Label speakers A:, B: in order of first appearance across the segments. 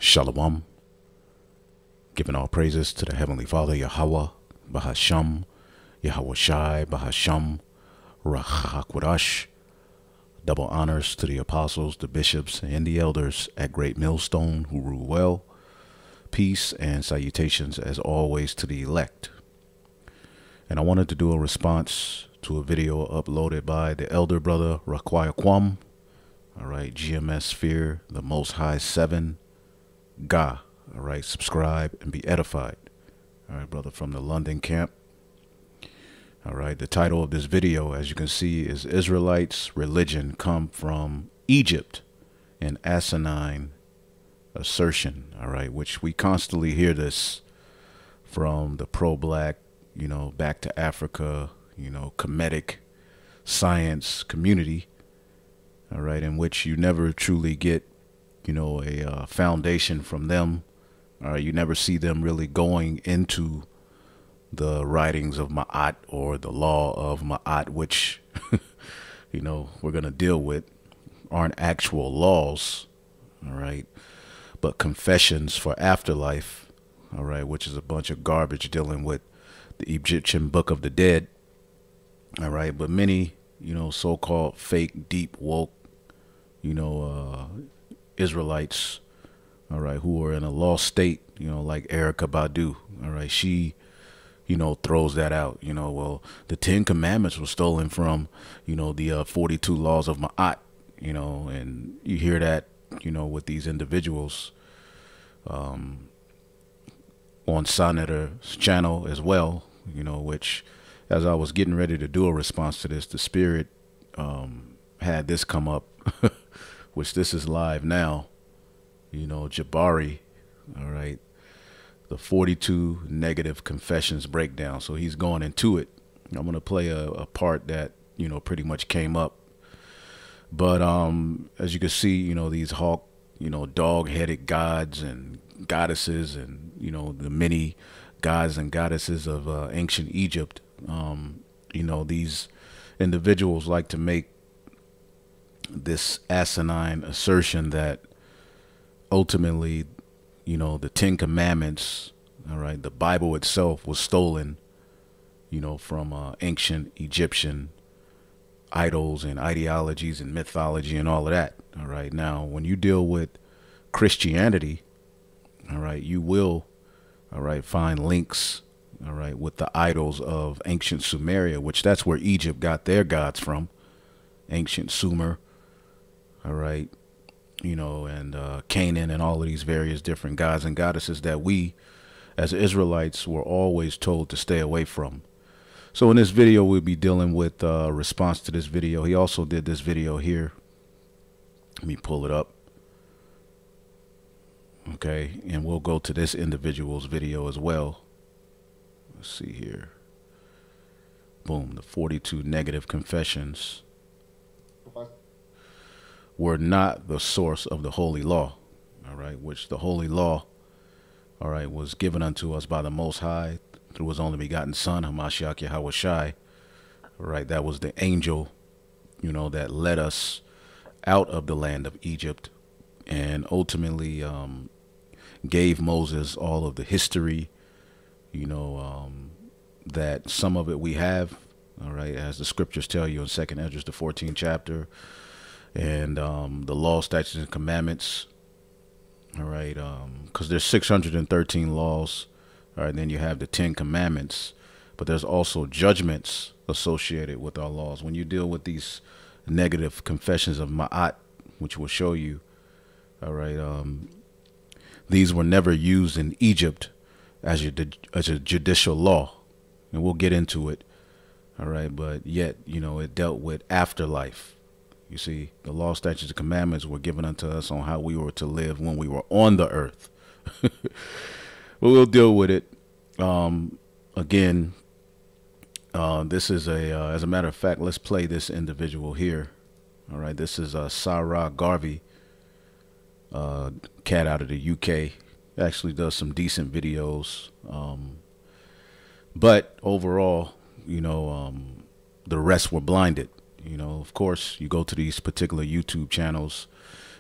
A: Shalom, giving all praises to the Heavenly Father, Yahweh, Bahasham, Yahweh Shai, Bahasham, Rachakwadash. Double honors to the apostles, the bishops, and the elders at Great Millstone who rule well. Peace and salutations as always to the elect. And I wanted to do a response to a video uploaded by the elder brother Raquaya Kwam. All right, GMS Fear, the Most High 7, Ga. All right, subscribe and be edified. All right, brother from the London camp. All right, the title of this video, as you can see, is Israelites' Religion Come from Egypt, an asinine assertion. All right, which we constantly hear this from the pro-black, back to Africa, comedic science community. All right, in which you never truly get, a foundation from them. All right, you never see them really going into the writings of Ma'at or the law of Ma'at, which, we're going to deal with, aren't actual laws. All right, but confessions for afterlife. All right, which is a bunch of garbage dealing with the Egyptian Book of the Dead. All right, but many, so-called fake, deep, woke, Israelites, all right, who are in a lost state, like Erica Badu. All right, she, throws that out. Well, the 10 Commandments were stolen from, the 42 laws of Ma'at, and you hear that, with these individuals on Sonetta's channel as well, which, as I was getting ready to do a response to this, the Spirit had this come up, which this is live now, Jabari, all right, the 42 negative confessions breakdown. So he's going into it. I'm going to play a part that, pretty much came up. But as you can see, these hawk, dog-headed gods and goddesses and, the many gods and goddesses of ancient Egypt, these individuals like to make this asinine assertion that ultimately, the 10 Commandments, all right, the Bible itself was stolen, from ancient Egyptian idols and ideologies and mythology and all of that. All right. Now, when you deal with Christianity, all right, you will, all right, find links, all right, with the idols of ancient Sumeria, which that's where Egypt got their gods from, ancient Sumer, all right, and Canaan and all of these various different gods and goddesses that we as Israelites were always told to stay away from. So in this video, we'll be dealing with a response to this video. He also did this video here. Let me pull it up. Okay, and we'll go to this individual's video as well. Let's see here. Boom, the 42 negative confessions were not the source of the holy law, all right, which the holy law, all right, was given unto us by the Most High through his only begotten Son, Hamashiach Yahweh Shai, all right, that was the angel, that led us out of the land of Egypt and ultimately gave Moses all of the history, that some of it we have, all right, as the scriptures tell you in 2nd Esdras, the 14th chapter, and the law, statutes, and commandments, all right, because there's 613 laws, all right, and then you have the 10 commandments, but there's also judgments associated with our laws. When you deal with these negative confessions of Ma'at, which will show you, all right, these were never used in Egypt as a judicial law, and we'll get into it, all right, but yet, it dealt with afterlife. You see, the law, statutes, and commandments were given unto us on how we were to live when we were on the earth. But we'll deal with it. Again, this is as a matter of fact, let's play this individual here. All right, this is Sarah Garvey, cat out of the UK. Actually does some decent videos. But overall, the rest were blinded. Of course, you go to these particular YouTube channels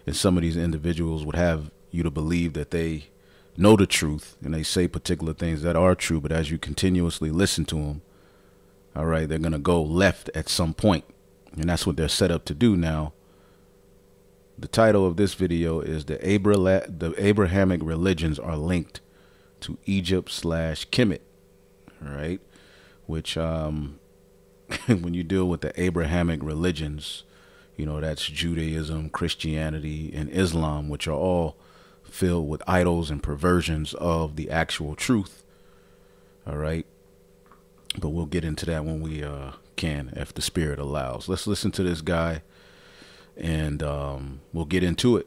A: and some of these individuals would have, you to believe that they know the truth and they say particular things that are true, but as you continuously listen to them, all right, they're going to go left at some point, and that's what they're set up to do now. The title of this video is the Abrahamic religions are linked to Egypt/Kemet, all right, which when you deal with the Abrahamic religions, you know, that's Judaism, Christianity, and Islam, which are all filled with idols and perversions of the actual truth. All right. But we'll get into that when we can, if the spirit allows. Let's listen to this guy, and we'll get into it.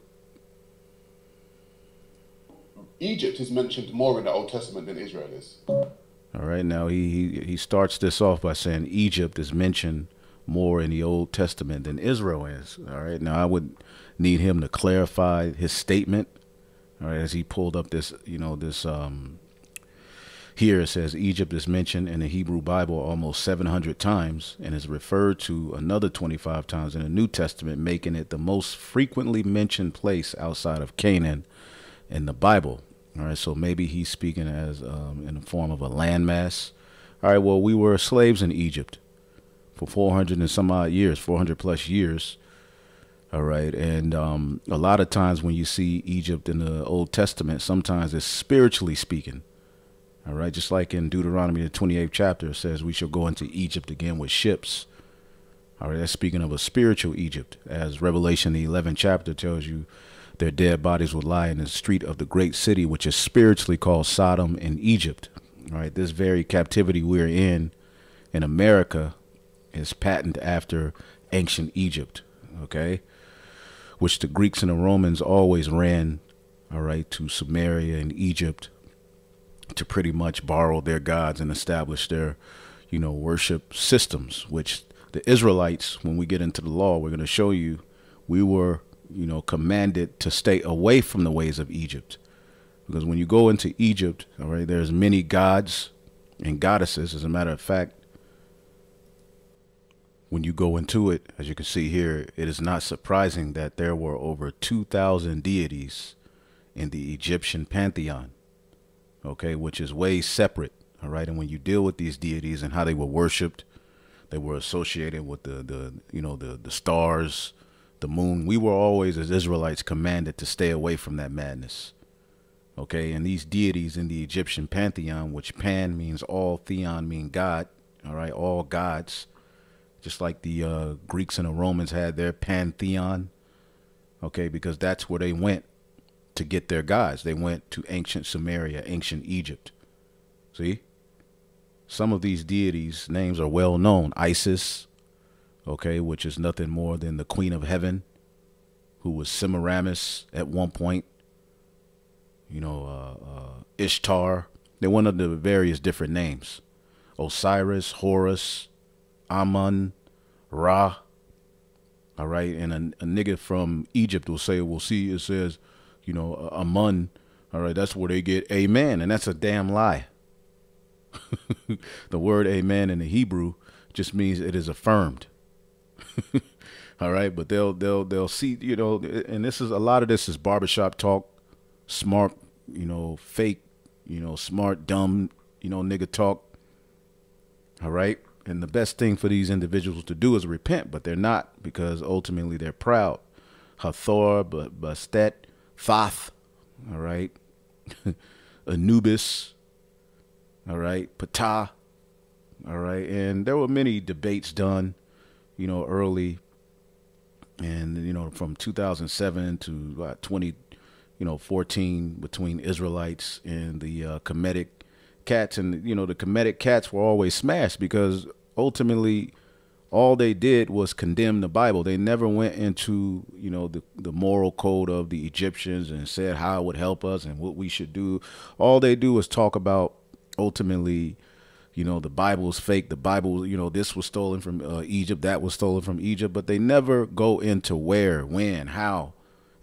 B: Egypt is mentioned more in the Old Testament than Israel is.
A: All right. Now he starts this off by saying Egypt is mentioned more in the Old Testament than Israel is. All right. Now I would need him to clarify his statement. All right. As he pulled up this, you know, this here it says Egypt is mentioned in the Hebrew Bible almost 700 times and is referred to another 25 times in the New Testament, making it the most frequently mentioned place outside of Canaan in the Bible. All right. So maybe he's speaking as in the form of a landmass. All right. Well, we were slaves in Egypt for 400 and some odd years, 400 plus years. All right. And a lot of times when you see Egypt in the Old Testament, sometimes it's spiritually speaking. All right. Just like in Deuteronomy, the 28th chapter, it says we shall go into Egypt again with ships. All right. That's speaking of a spiritual Egypt, as Revelation, the 11th chapter, tells you their dead bodies will lie in the street of the great city, which is spiritually called Sodom and Egypt. All right. This very captivity we're in America is patterned after ancient Egypt, okay, which the Greeks and the Romans always ran, all right, to Samaria and Egypt to pretty much borrow their gods and establish their, you know, worship systems, which the Israelites, when we get into the law, we're going to show you, we were, you know, commanded to stay away from the ways of Egypt. Because when you go into Egypt, all right, there's many gods and goddesses. As a matter of fact, when you go into it, as you can see here, it is not surprising that there were over 2,000 deities in the Egyptian pantheon, okay, which is way separate, all right? And when you deal with these deities and how they were worshipped, they were associated with the stars, the moon. We were always, as Israelites, commanded to stay away from that madness, okay? And these deities in the Egyptian pantheon, which pan means all, theon mean God, all right, all gods, just like the Greeks and the Romans had their pantheon, okay, because that's where they went to get their gods. They went to ancient Samaria, ancient Egypt. See? Some of these deities' names are well known. Isis, okay, which is nothing more than the Queen of Heaven, who was Semiramis at one point. You know, Ishtar. They went under various different names. Osiris, Horus, Amun, Ra. All right. And a nigga from Egypt will say, we'll see, it says, you know, Amun. All right. That's where they get amen. And that's a damn lie. The word amen in the Hebrew just means it is affirmed. All right. But they'll see, you know, and this is, a lot of this is barbershop talk, smart, you know, fake, you know, smart, dumb, you know, nigga talk. All right. And the best thing for these individuals to do is repent, but they're not, because ultimately they're proud. Hathor, Bastet, Thoth, all right, Anubis, all right, Ptah, all right. And there were many debates done, you know, early, and, you know, from 2007 to 2014 between Israelites and the Kemetic cats. And, you know, the Kemetic cats were always smashed because ultimately all they did was condemn the Bible. They never went into, you know, the moral code of the Egyptians and said how it would help us and what we should do. All they do is talk about ultimately, you know, the Bible is fake. The Bible, you know, this was stolen from Egypt, that was stolen from Egypt, but they never go into where, when, how.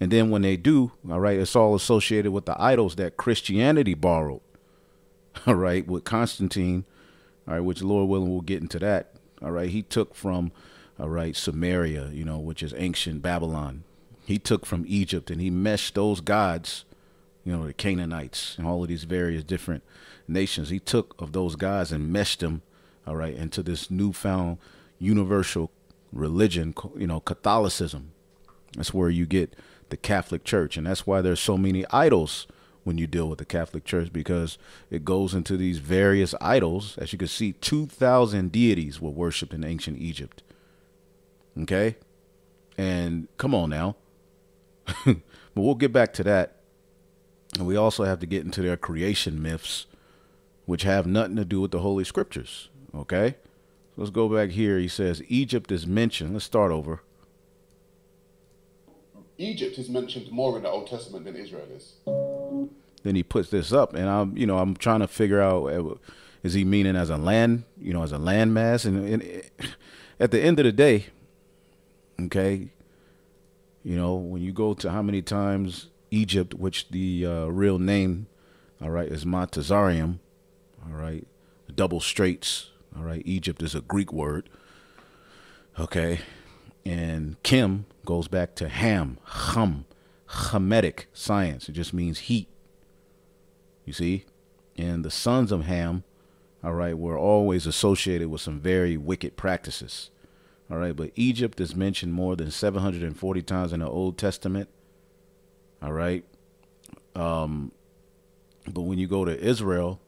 A: And then when they do, all right, it's all associated with the idols that Christianity borrowed. All right, with Constantine, all right, which Lord willing, we'll get into that. All right, he took from, all right, Samaria, you know, which is ancient Babylon. He took from Egypt and he meshed those gods, the Canaanites and all of these various different nations. He took of those gods and meshed them, all right, into this newfound universal religion, Catholicism. That's where you get the Catholic Church. And that's why there's so many idols when you deal with the Catholic Church, because it goes into these various idols. As you can see, 2,000 deities were worshipped in ancient Egypt. Okay? And come on now. But we'll get back to that. And we also have to get into their creation myths, which have nothing to do with the Holy Scriptures. Okay? So let's go back here. He says Egypt is mentioned. Let's start over.
B: Egypt is mentioned more in the Old Testament than Israel is.
A: Then he puts this up, and I'm trying to figure out, is he meaning as a land, as a landmass? And at the end of the day, okay, when you go to how many times Egypt, which the real name, all right, is Montezarium, all right, double straits, all right, Egypt is a Greek word, okay, and Kim goes back to Ham, Hamitic science. It just means heat. You see? And the sons of Ham, all right, were always associated with some very wicked practices. All right, but Egypt is mentioned more than 740 times in the Old Testament. All right. But when you go to Israel,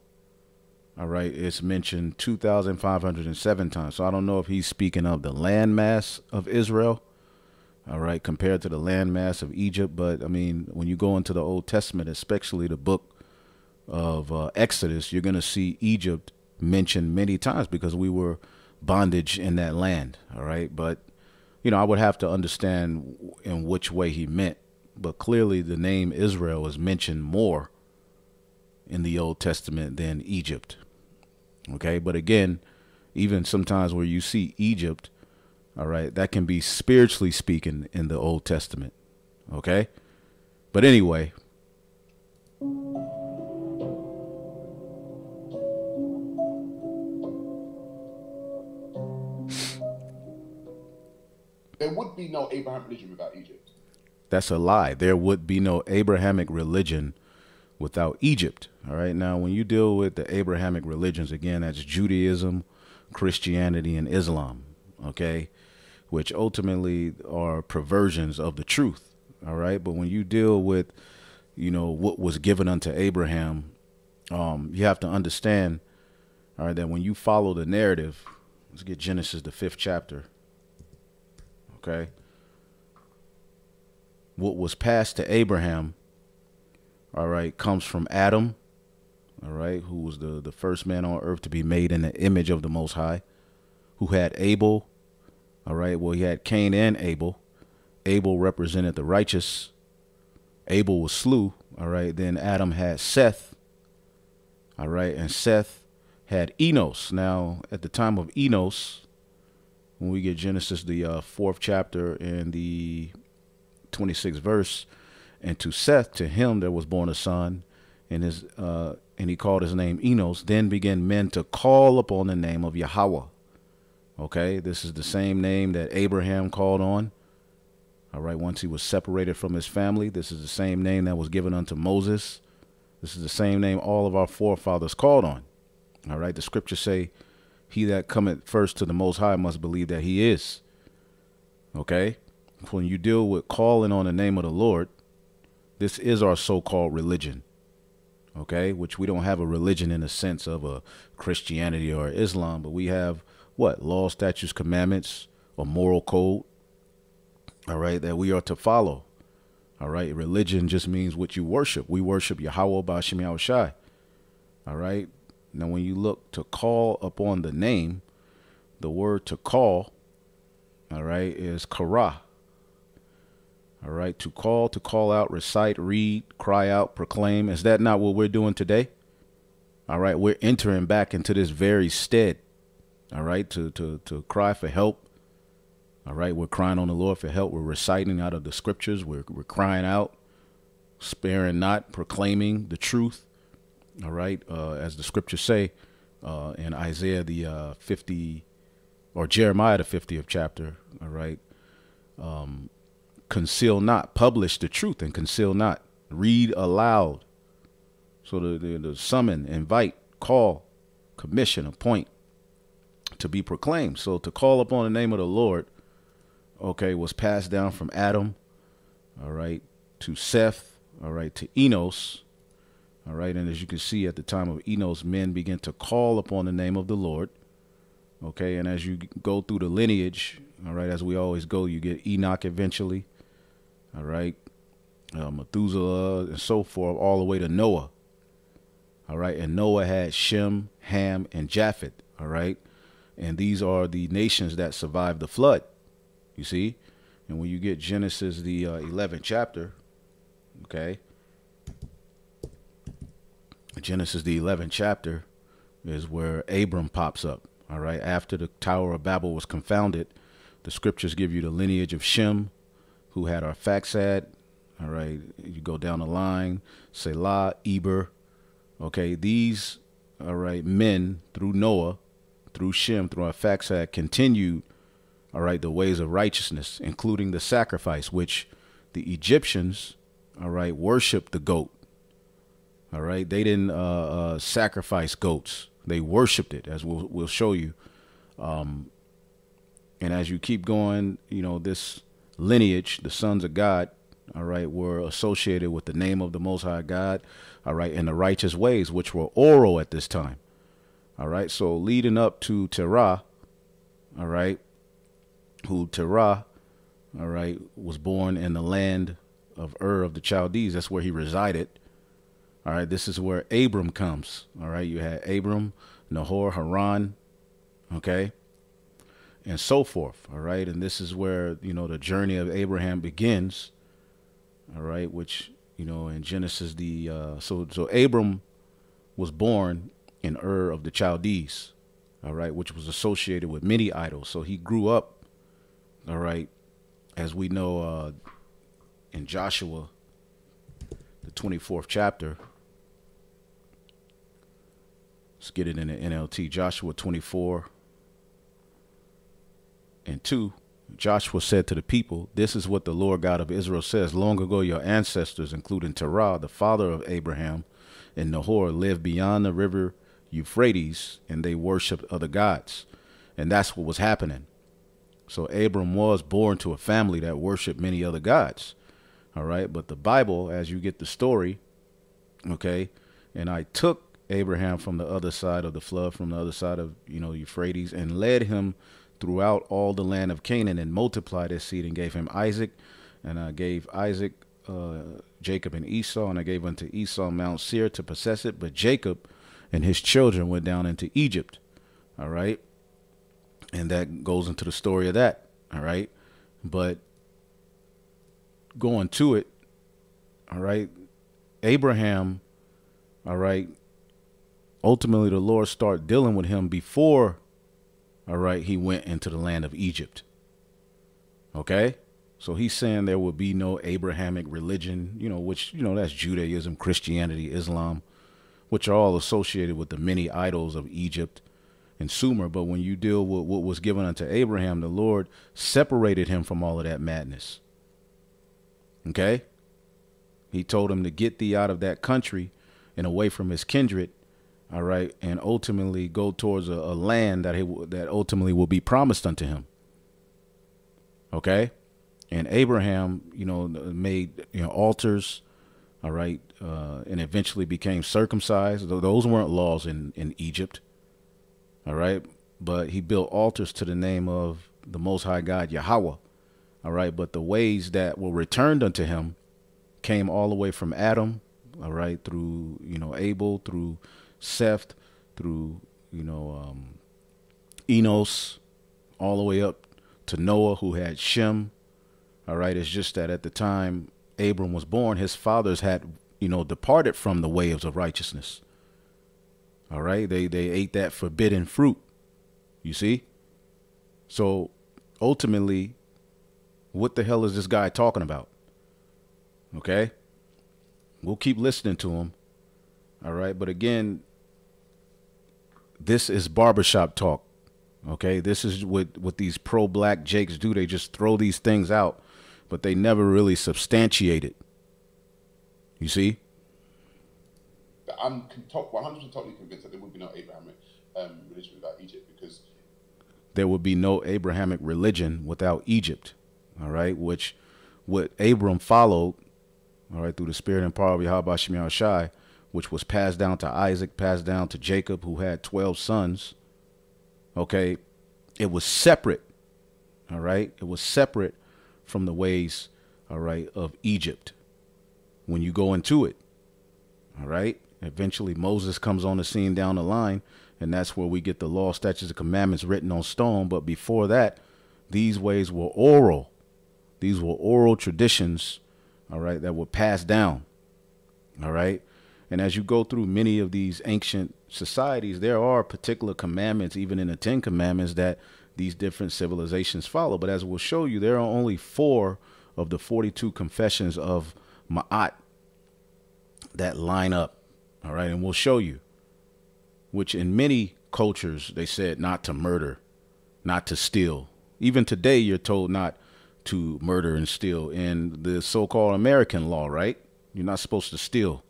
A: all right, it's mentioned 2,507 times. So I don't know if he's speaking of the landmass of Israel, all right, compared to the landmass of Egypt. But, I mean, when you go into the Old Testament, especially the book of Exodus, you're going to see Egypt mentioned many times because we were bondage in that land. All right. But, I would have to understand in which way he meant. But clearly the name Israel is mentioned more in the Old Testament than Egypt. OK, but again, even sometimes where you see Egypt, all right, that can be spiritually speaking in the Old Testament. OK, but anyway.
B: There would be no Abraham religion without Egypt.
A: That's a lie. There would be no Abrahamic religion without Egypt. All right. Now, when you deal with the Abrahamic religions, again, that's Judaism, Christianity, and Islam. OK, which ultimately are perversions of the truth. All right. But when you deal with, what was given unto Abraham, you have to understand, all right, that when you follow the narrative, let's get Genesis, the 5th chapter. Okay. What was passed to Abraham, all right, comes from Adam, all right, who was the first man on earth to be made in the image of the Most High, who had Abel, all right, well, he had Cain and Abel. Abel represented the righteous. Abel was slew, all right, then Adam had Seth, all right, and Seth had Enos. Now, at the time of Enos, when we get Genesis, the 4th chapter and the 26th verse, and to Seth, to him there was born a son, and he called his name Enos. Then began men to call upon the name of Yahweh. Okay, this is the same name that Abraham called on. All right, once he was separated from his family, this is the same name that was given unto Moses. This is the same name all of our forefathers called on. All right, the scriptures say, he that cometh first to the Most High must believe that he is. Okay? When you deal with calling on the name of the Lord, this is our so-called religion. Okay? Which we don't have a religion in the sense of a Christianity or Islam, but we have what? Law, statutes, commandments, a moral code. All right? That we are to follow. All right? Religion just means what you worship. We worship Yahweh Ba'ashem Yahushai. All right? Now, when you look to call upon the name, the word to call, all right, is kara. All right, to call out, recite, read, cry out, proclaim. Is that not what we're doing today? All right, we're entering back into this very stead, all right, to cry for help. All right, we're crying on the Lord for help. We're reciting out of the scriptures. We're crying out, sparing not, proclaiming the truth. All right, as the scriptures say in Isaiah the 50 or Jeremiah the 50th chapter. All right, conceal not. Publish the truth and conceal not. Read aloud. So the summon, invite, call, commission, appoint, to be proclaimed. So to call upon the name of the Lord, okay, was passed down from Adam, all right, to Seth, all right, to Enos, all right. And as you can see, at the time of Enos, men began to call upon the name of the Lord, okay. And as you go through the lineage, all right, as we always go, you get Enoch eventually, all right, Methuselah and so forth, all the way to Noah, all right. And Noah had Shem, Ham, and Japheth, all right. And these are the nations that survived the flood, you see. And when you get Genesis, the 11th chapter, okay, Genesis, the 11th chapter, is where Abram pops up, all right. After the Tower of Babel was confounded, the scriptures give you the lineage of Shem, who had Arphaxad, all right. You go down the line, Selah, Eber, okay. These, all right, men through Noah, through Shem, through Arphaxad, continued, all right, the ways of righteousness, including the sacrifice, which the Egyptians, all right, worshiped the goat. All right, they didn't sacrifice goats; they worshipped it, as we'll show you. And as you keep going, you know, this lineage, the sons of God, all right, were associated with the name of the Most High God, all right, and the righteous ways, which were oral at this time. All right, so leading up to Terah, all right, who Terah, all right, was born in the land of Ur of the Chaldees. That's where he resided. All right, this is where Abram comes. All right, you had Abram, Nahor, Haran, okay, and so forth. All right, and this is where, you know, the journey of Abraham begins. All right, which, you know, in Genesis, so Abram was born in Ur of the Chaldees, all right, which was associated with many idols. So he grew up, all right, as we know, in Joshua, the 24th chapter. Let's get it in the NLT. Joshua 24:2. Joshua said to the people, "This is what the Lord God of Israel says. Long ago, your ancestors, including Terah, the father of Abraham, and Nahor, lived beyond the river Euphrates, and they worshiped other gods." And that's what was happening. So Abram was born to a family that worshiped many other gods. All right. But the Bible, as you get the story, okay, and I took Abraham from the other side of the flood, from the other side of, you know, Euphrates, and led him throughout all the land of Canaan, and multiplied his seed, and gave him Isaac. And I gave Isaac, Jacob and Esau, and I gave unto Esau Mount Seir to possess it. But Jacob and his children went down into Egypt. All right. And that goes into the story of that. All right. But going to it, all right, Abraham, all right, ultimately the Lord started dealing with him before, all right, he went into the land of Egypt. Okay. So he's saying there would be no Abrahamic religion, you know, which, you know, that's Judaism, Christianity, Islam, which are all associated with the many idols of Egypt and Sumer. But when you deal with what was given unto Abraham, the Lord separated him from all of that madness. Okay. He told him to get thee out of that country and away from his kindred. All right. And ultimately go towards a land that ultimately will be promised unto him. Okay. And Abraham, you know, made, you know, altars. All right. And eventually became circumcised. Those weren't laws in Egypt. All right. But he built altars to the name of the Most High God, Yahweh. All right. But the ways that were returned unto him came all the way from Adam. All right. Through, you know, Abel, through Seth, through, you know, Enos, all the way up to Noah, who had Shem. All right. It's just that at the time Abram was born, his fathers had, you know, departed from the ways of righteousness. All right. They ate that forbidden fruit. You see? So ultimately, what the hell is this guy talking about? Okay. We'll keep listening to him. All right. But again, this is barbershop talk. Okay. This is what these pro-black jakes do. They just throw these things out but they never really substantiated. You see?
B: I'm 100% totally convinced that there would be no Abrahamic religion without Egypt, because
A: there would be no Abrahamic religion without Egypt. All right, which what Abram followed, all right, through the spirit and power of Yahweh Shemi Shai, which was passed down to Isaac, passed down to Jacob, who had 12 sons. Okay, it was separate. All right, it was separate from the ways, all right, of Egypt. When you go into it, all right, eventually Moses comes on the scene down the line, and that's where we get the law, statutes, and commandments written on stone. But before that, these ways were oral. These were oral traditions, all right, that were passed down, all right. And as you go through many of these ancient societies, there are particular commandments, even in the 10 Commandments, that these different civilizations follow. But as we'll show you, there are only 4 of the 42 confessions of Ma'at that line up, all right. And we'll show you, which in many cultures, they said not to murder, not to steal. Even today, you're told not to murder and steal in the so-called American law, right? You're not supposed to steal.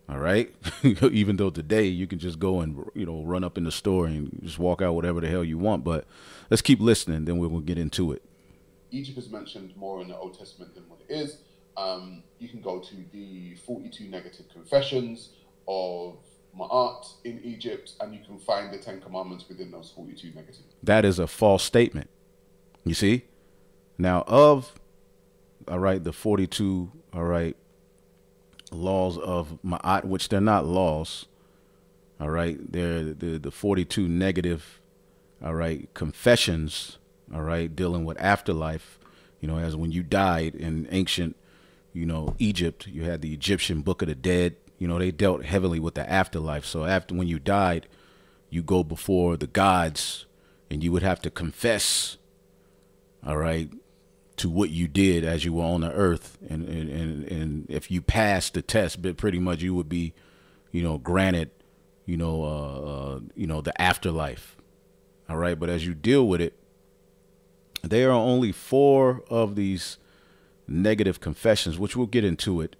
A: All right. Even though today you can just go and, run up in the store and just walk out whatever the hell you want. But let's keep listening. Then we'll get into it.
B: Egypt is mentioned more in the Old Testament than what it is. You can go to the 42 negative confessions of Ma'at in Egypt, and you can find the 10 commandments within those 42 negative.
A: That is a false statement. You see? Now all right, the 42, all right, laws of Ma'at, which they're not laws, all right, they're the 42 negative, all right, confessions, all right, dealing with afterlife, as when you died in ancient, Egypt, you had the Egyptian Book of the Dead, they dealt heavily with the afterlife. So when you died, you go before the gods and you would have to confess, all right, to what you did as you were on the earth, and if you passed the test, but pretty much you would be, granted, the afterlife. All right, but as you deal with it, there are only 4 of these negative confessions, which we'll get into it.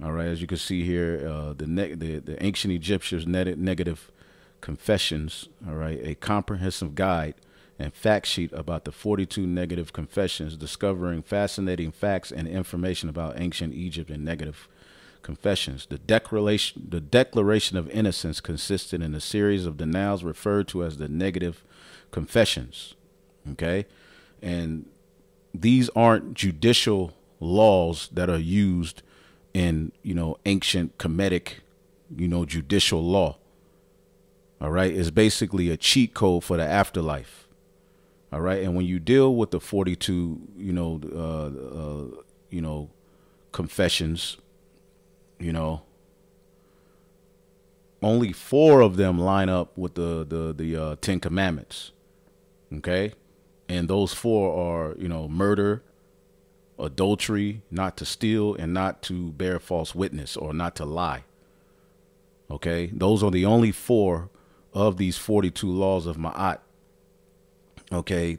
A: All right, as you can see here, the ancient Egyptians' negative confessions. All right, a comprehensive guide and fact sheet about the 42 negative confessions, discovering fascinating facts and information about ancient Egypt and negative confessions. The Declaration of Innocence consisted in a series of denials referred to as the negative confessions. Okay, and these aren't judicial laws that are used in ancient Kemetic judicial law. All right, it's basically a cheat code for the afterlife. All right. And when you deal with the 42, confessions, only 4 of them line up with the 10 Commandments. OK, and those 4 are, murder, adultery, not to steal, and not to bear false witness, or not to lie. OK, those are the only 4 of these 42 laws of Ma'at, okay,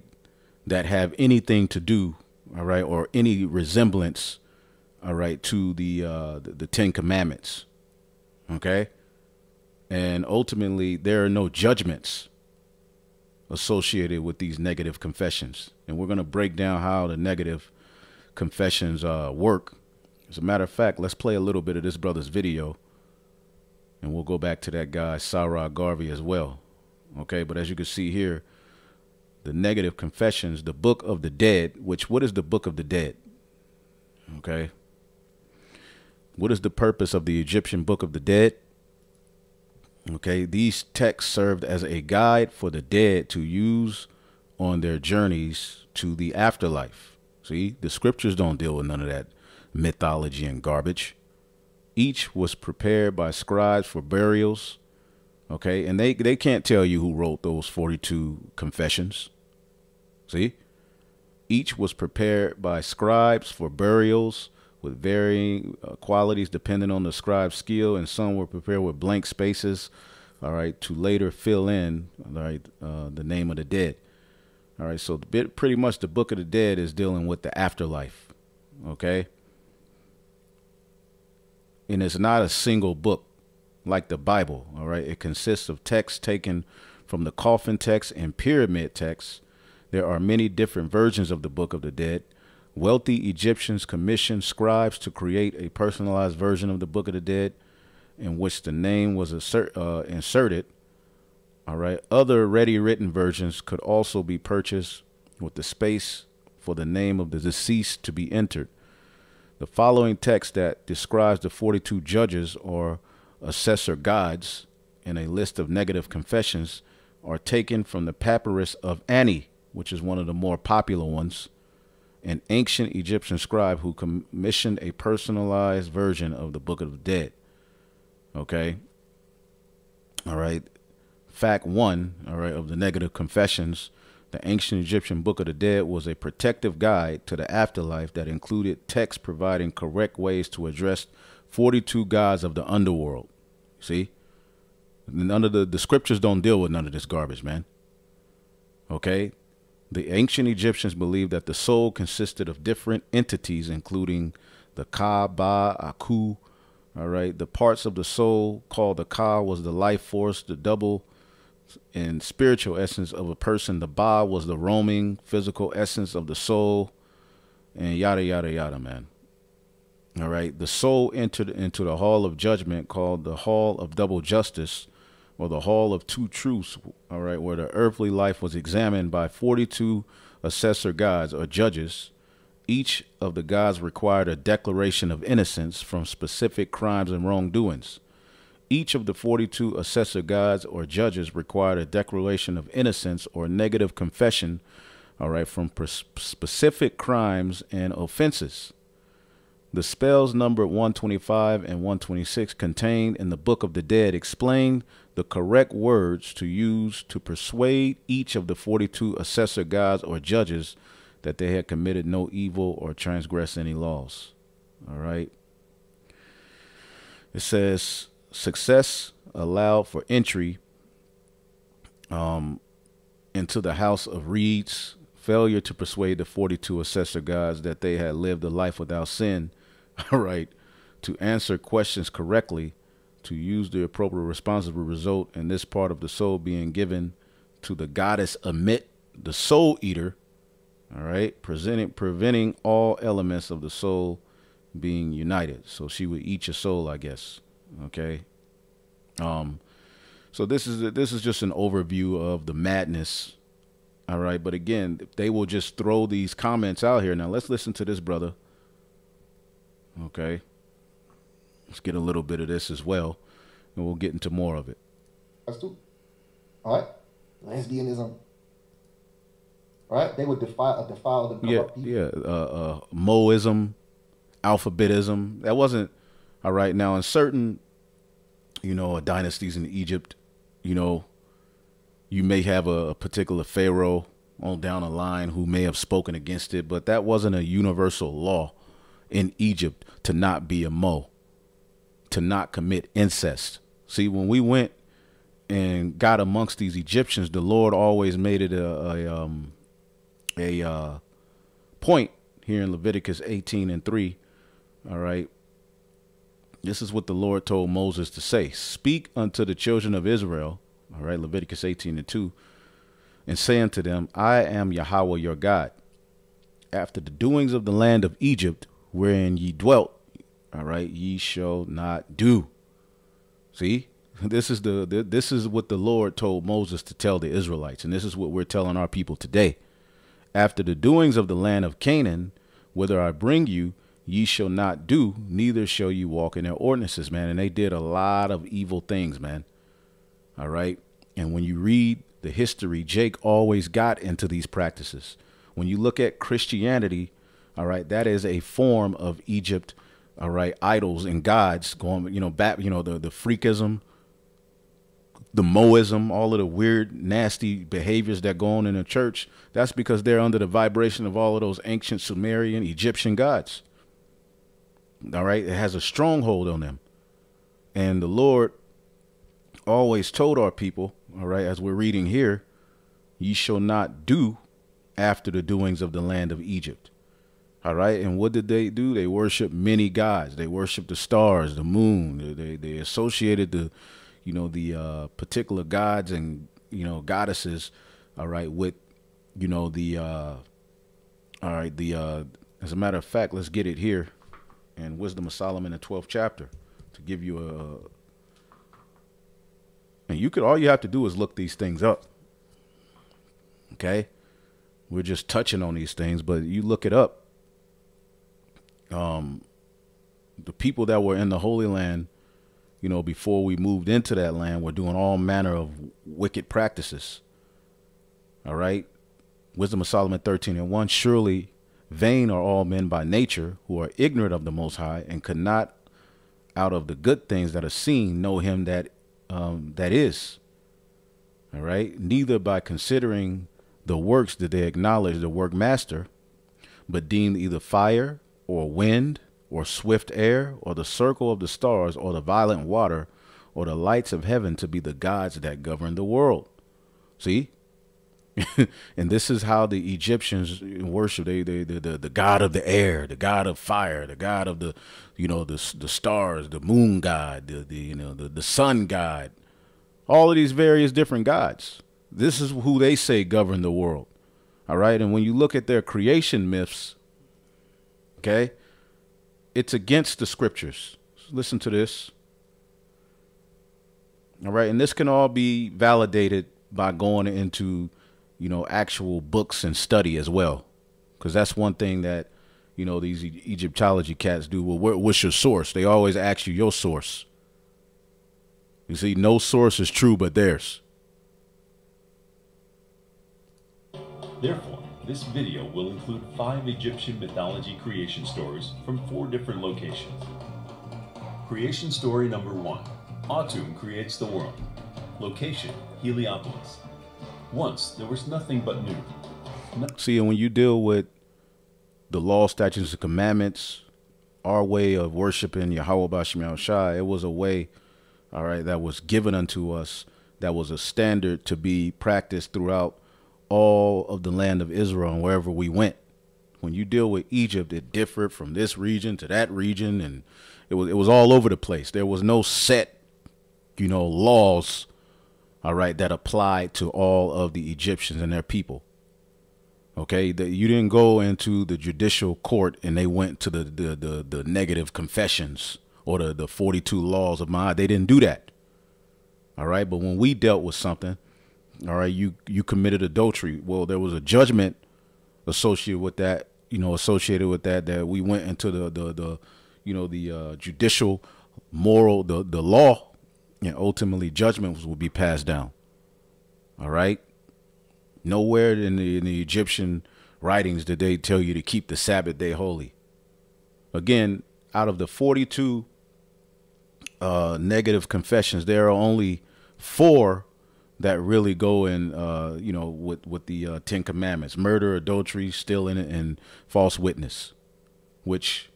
A: that have anything to do, all right, or any resemblance, all right, to the 10 Commandments. Okay, and ultimately there are no judgments associated with these negative confessions, and we're going to break down how the negative confessions work. As a matter of fact, let's play a little bit of this brother's video, and we'll go back to that guy Sarah Garvey as well. Okay, but as you can see here, the negative confessions, the Book of the Dead, which, what is the Book of the Dead? Okay, what is the purpose of the Egyptian Book of the Dead? Okay, these texts served as a guide for the dead to use on their journeys to the afterlife. See, the scriptures don't deal with none of that mythology and garbage. Each was prepared by scribes for burials. Okay, and they can't tell you who wrote those 42 confessions. See, each was prepared by scribes for burials with varying qualities depending on the scribe's skill, and some were prepared with blank spaces, all right, to later fill in, all right, the name of the dead. All right, so pretty much the Book of the Dead is dealing with the afterlife, okay? And it's not a single book like the Bible, all right? It consists of texts taken from the coffin text and pyramid texts. There are many different versions of the Book of the Dead. Wealthy Egyptians commissioned scribes to create a personalized version of the Book of the Dead in which the name was inserted. All right. Other ready written versions could also be purchased with the space for the name of the deceased to be entered. The following text that describes the 42 judges or assessor gods in a list of negative confessions are taken from the papyrus of Ani, which is one of the more popular ones, an ancient Egyptian scribe who commissioned a personalized version of the Book of the Dead. Okay. All right. Fact 1, all right, of the negative confessions, the ancient Egyptian Book of the Dead was a protective guide to the afterlife that included text providing correct ways to address 42 gods of the underworld. See? None of the scriptures don't deal with none of this garbage, man. Okay? The ancient Egyptians believed that the soul consisted of different entities, including the Ka, Ba, Aku. All right? The parts of the soul called the Ka was the life force, the double and spiritual essence of a person. The Ba was the roaming physical essence of the soul, and yada, yada, yada, man. All right. The soul entered into the hall of judgment called the hall of double justice, or the hall of two truths. All right. Where the earthly life was examined by 42 assessor gods or judges. Each of the gods required a declaration of innocence from specific crimes and wrongdoings. Each of the 42 assessor gods or judges required a declaration of innocence or negative confession, all right, from specific crimes and offenses. The spells numbered 125 and 126 contained in the Book of the Dead explain the correct words to use to persuade each of the 42 assessor gods or judges that they had committed no evil or transgressed any laws. All right. It says, success allowed for entry into the house of reeds. Failure to persuade the 42 assessor gods that they had lived a life without sin, all right, to answer questions correctly, to use the appropriate responses will result in this part of the soul being given to the goddess Amit, the soul eater, all right, preventing all elements of the soul being united. So she would eat your soul, I guess. Okay. So this is just an overview of the madness. All right. But again, they will just throw these comments out here. Now let's listen to this brother. Okay. Let's get a little bit of this as well, and we'll get into more of it.
C: That's true. All right. Lesbianism. All right. They would defile the corrupt people.
A: Yeah. Moism, alphabetism. That wasn't all right. Now in certain, dynasties in Egypt, you may have a particular pharaoh on down the line who may have spoken against it, but that wasn't a universal law in Egypt to not be a Mo, to not commit incest. See, when we went and got amongst these Egyptians, the Lord always made it a point here in Leviticus 18:3. All right. This is what the Lord told Moses to say. Speak unto the children of Israel. All right. Leviticus 18:2. And say unto them, I am Yahweh your God. After the doings of the land of Egypt, wherein ye dwelt, all right, ye shall not do. See, this is what the Lord told Moses to tell the Israelites. And this is what we're telling our people today. After the doings of the land of Canaan, whither I bring you, ye shall not do, neither shall you walk in their ordinances, man. And they did a lot of evil things, man. All right. And when you read the history, Jake always got into these practices. When you look at Christianity, all right, that is a form of Egypt. All right. Idols and gods going, back, the freakism, the Moism, all of the weird, nasty behaviors that go on in the church. That's because they're under the vibration of all of those ancient Sumerian, Egyptian gods. All right. It has a stronghold on them. And the Lord always told our people, all right, as we're reading here, ye shall not do, after the doings of the land of Egypt. All right. And what did they do? They worshiped many gods. They worshiped the stars, the moon. They associated the particular gods and, goddesses. All right. With, as a matter of fact, let's get it here in Wisdom of Solomon, the 12th chapter, to give you and all you have to do is look these things up. Okay. We're just touching on these things, but you look it up. The people that were in the Holy Land, before we moved into that land, were doing all manner of wicked practices. All right. Wisdom of Solomon 13:1. Surely vain are all men by nature, who are ignorant of the Most High, and could not out of the good things that are seen know him that is. All right. Neither by considering the works did they acknowledge the work master, but deemed either fire or wind or swift air or the circle of the stars or the violent water or the lights of heaven to be the gods that govern the world. See? And this is how the Egyptians worship. The god of the air, the god of fire, the god of the stars, the moon god, the sun god, all of these various different gods. This is who they say govern the world. All right. And when you look at their creation myths, okay, it's against the scriptures. Listen to this. All right. And this can all be validated by going into actual books and study as well. Because that's one thing that, these Egyptology cats do. Well, what's your source? They always ask you your source. You see, no source is true but theirs.
D: Therefore, this video will include 5 Egyptian mythology creation stories from 4 different locations. Creation story number 1. Atum creates the world. Location, Heliopolis. Once there was nothing but new.
A: See, and when you deal with the law, statutes, and commandments, our way of worshiping Yahweh B'Shem Yahushai, it was a way, all right, that was given unto us, that was a standard to be practiced throughout all of the land of Israel and wherever we went. When you deal with Egypt, it differed from this region to that region, and it was all over the place. There was no set, laws, all right, that applied to all of the Egyptians and their people. Okay, you didn't go into the judicial court and they went to the negative confessions or the 42 laws of Ma'at. They didn't do that. All right, but when we dealt with something, all right, you committed adultery. Well, there was a judgment associated with that, that we went into the judicial, moral, the law. And ultimately judgment will be passed down. All right. Nowhere in the Egyptian writings did they tell you to keep the Sabbath day holy. Again, out of the 42 negative confessions, there are only 4 that really go in, with the 10 commandments: murder, adultery, stealing, and false witness, which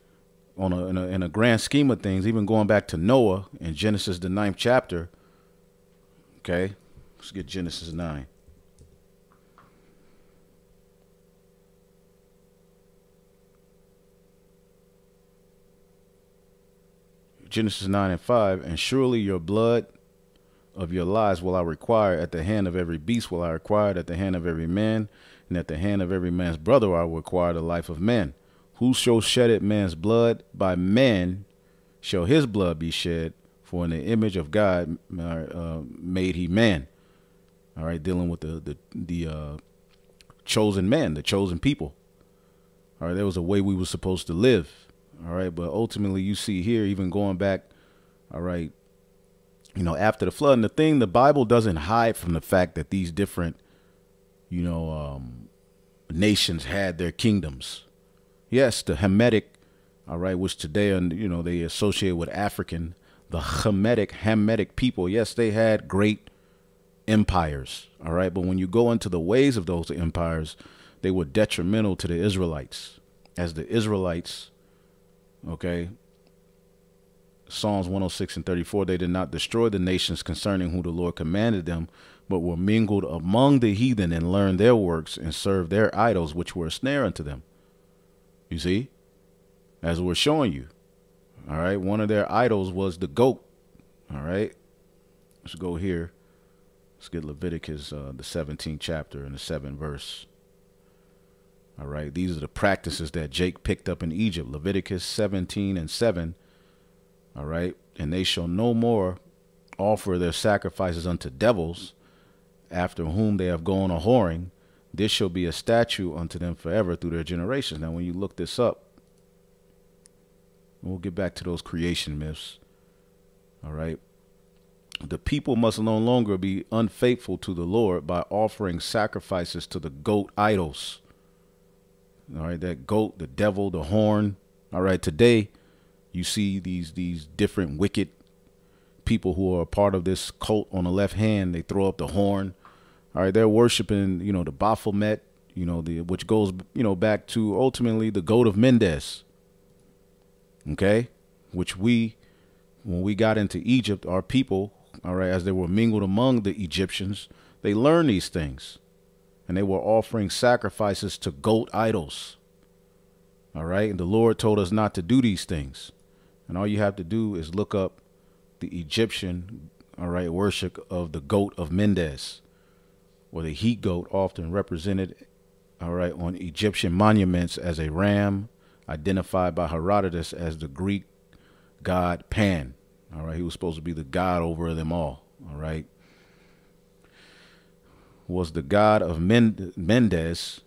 A: in a grand scheme of things, even going back to Noah in Genesis, the 9th chapter. Okay, let's get Genesis 9. Genesis 9:5. And surely your blood of your lives will I require at the hand of every beast, will I require at the hand of every man, and at the hand of every man's brother I will require the life of man. Whoso sheddeth man's blood, by man shall his blood be shed, for in the image of God made he man. All right, dealing with the chosen man, the chosen people. All right, there was a way we were supposed to live. All right, but ultimately you see here, even going back, all right, after the flood, and the Bible doesn't hide from the fact that these different, nations had their kingdoms. Yes, the Hamitic, all right, which today, they associate with African, the Hamitic people. Yes, they had great empires. All right. But when you go into the ways of those empires, they were detrimental to the Israelites, as the Israelites, okay, Psalms 106 and 34, they did not destroy the nations concerning who the Lord commanded them, but were mingled among the heathen and learned their works and served their idols, which were a snare unto them. You see, as we're showing you. All right. One of their idols was the goat. All right. Let's go here. Let's get Leviticus, the 17th chapter and the 7th verse. All right. These are the practices that Jake picked up in Egypt. Leviticus 17 and 7. All right. And they shall no more offer their sacrifices unto devils, after whom they have gone a whoring. This shall be a statute unto them forever through their generations. Now, when you look this up, we'll get back to those creation myths. All right. The people must no longer be unfaithful to the Lord by offering sacrifices to the goat idols. All right. That goat, the devil, the horn. All right. Today, you see these different wicked people who are a part of this cult on the left hand. They throw up the horn. All right. They're worshiping, the Baphomet, which goes, back to ultimately the goat of Mendes. Okay. Which when we got into Egypt, our people, all right, as they were mingled among the Egyptians, they learned these things and they were offering sacrifices to goat idols. All right. And the Lord told us not to do these things. And all you have to do is look up the Egyptian, all right, worship of the goat of Mendes, or the he goat, often represented, all right, on Egyptian monuments as a ram, identified by Herodotus as the Greek god Pan. All right. He was supposed to be the god over them all. All right. Was the god of Mendes.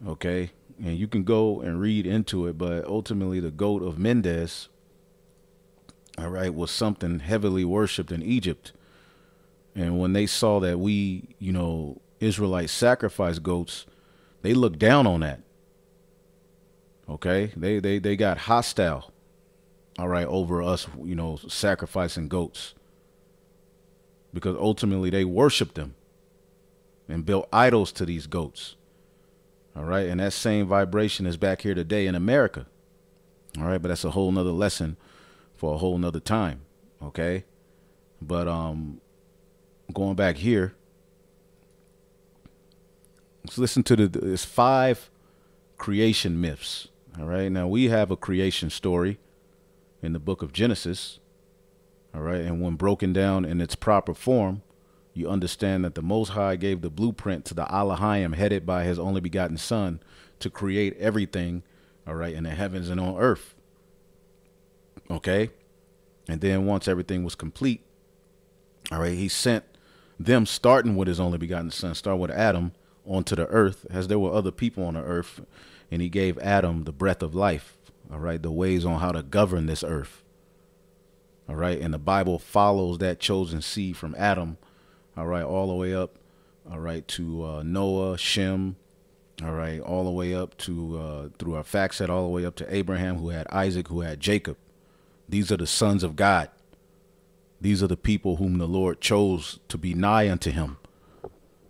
A: Okay. And you can go and read into it, but ultimately the goat of Mendes, all right, was something heavily worshipped in Egypt. And when they saw that we, Israelites sacrifice goats, they looked down on that. Okay. They got hostile. All right. Over us, sacrificing goats, because ultimately they worshiped them and built idols to these goats. All right. And that same vibration is back here today in America. All right. But that's a whole nother lesson for a whole nother time. Okay. But going back here, let's listen to there's 5 creation myths. All right. Now we have a creation story in the book of Genesis. All right. And when broken down in its proper form, you understand that the Most High gave the blueprint to the Elohim, headed by his only begotten son, to create everything, all right, in the heavens and on earth. Okay. And then once everything was complete, all right, he sent them, starting with his only begotten son, start with Adam, onto the earth, as there were other people on the earth. And he gave Adam the breath of life, all right, the ways on how to govern this earth. All right. And the Bible follows that chosen seed from Adam, all right, all the way up, all right, to Noah, Shem, all right, all the way up to, through our fact set, all the way up to Abraham, who had Isaac, who had Jacob. These are the sons of God. These are the people whom the Lord chose to be nigh unto him.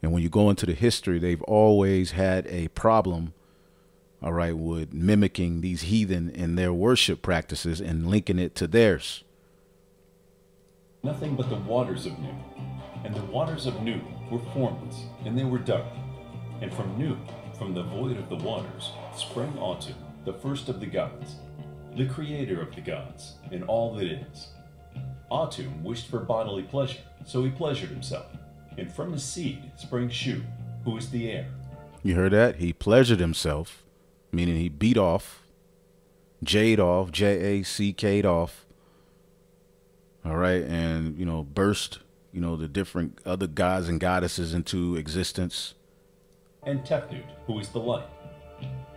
A: And when you go into the history, they've always had a problem, all right, with mimicking these heathen in their worship practices and linking it to theirs.
D: Nothing but the waters of Nu. And the waters of Nu were formless, and they were dark. And from Nu, from the void of the waters, sprang Atum, the first of the gods, the creator of the gods, and all that is. Atum wished for bodily pleasure, so he pleasured himself. And from his seed sprang Shu, who is the air.
A: You heard that? He pleasured himself, meaning he beat off, jade off, J-A-C-K'd off. All right. And, burst, the different other gods and goddesses into existence.
D: And Tefnut, who is the light.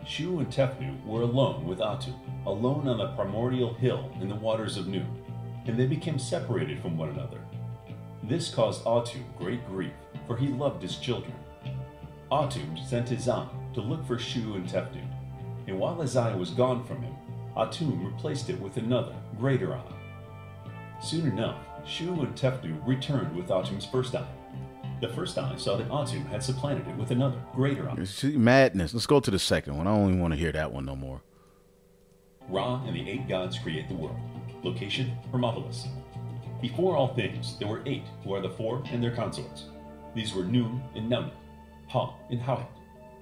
D: Shu and Tefnut were alone with Atum, alone on the primordial hill in the waters of Nu, and they became separated from one another. This caused Atum great grief, for he loved his children. Atum sent his eye to look for Shu and Tefnut, and while his eye was gone from him, Atum replaced it with another, greater eye. Soon enough, Shu and Tefnut returned with Atum's first eye. The first eye saw that Atum had supplanted it with another, greater eye.
A: See, madness. Let's go to the second one. I don't even want to hear that one no more.
D: Ra and the 8 gods create the world. Location, Hermopolis. Before all things, there were 8 who are the 4 and their consorts. These were Nun and Nunet, Ha and Hauhet,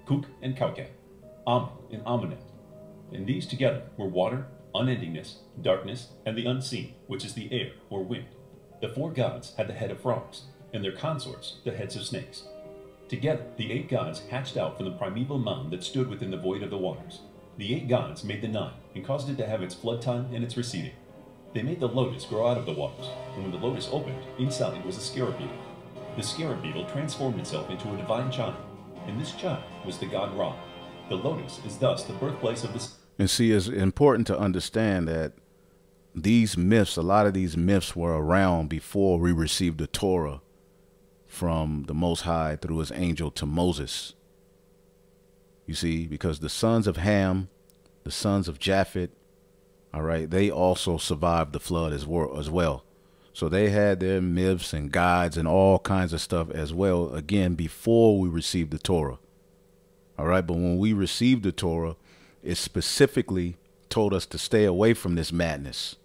D: Kuk and Kauket, Amun and Amunet. And these together were water, unendingness, darkness, and the unseen, which is the air or wind. The 4 gods had the head of frogs, and their consorts the heads of snakes. Together, the 8 gods hatched out from the primeval mound that stood within the void of the waters. The 8 gods made the Nile and caused it to have its flood time and its receding. They made the lotus grow out of the waters, and when the lotus opened, inside was a scarab beetle. The scarab beetle transformed itself into a divine child, and this child was the god Ra. The lotus is thus the birthplace of this.
A: And see, it's important to understand that these myths, a lot of these myths were around before we received the Torah from the Most High through his angel to Moses. You see, because the sons of Ham, the sons of Japheth, all right, they also survived the flood as well. So they had their myths and gods and all kinds of stuff as well, again, before we received the Torah. All right, but when we received the Torah, it specifically told us to stay away from this madness.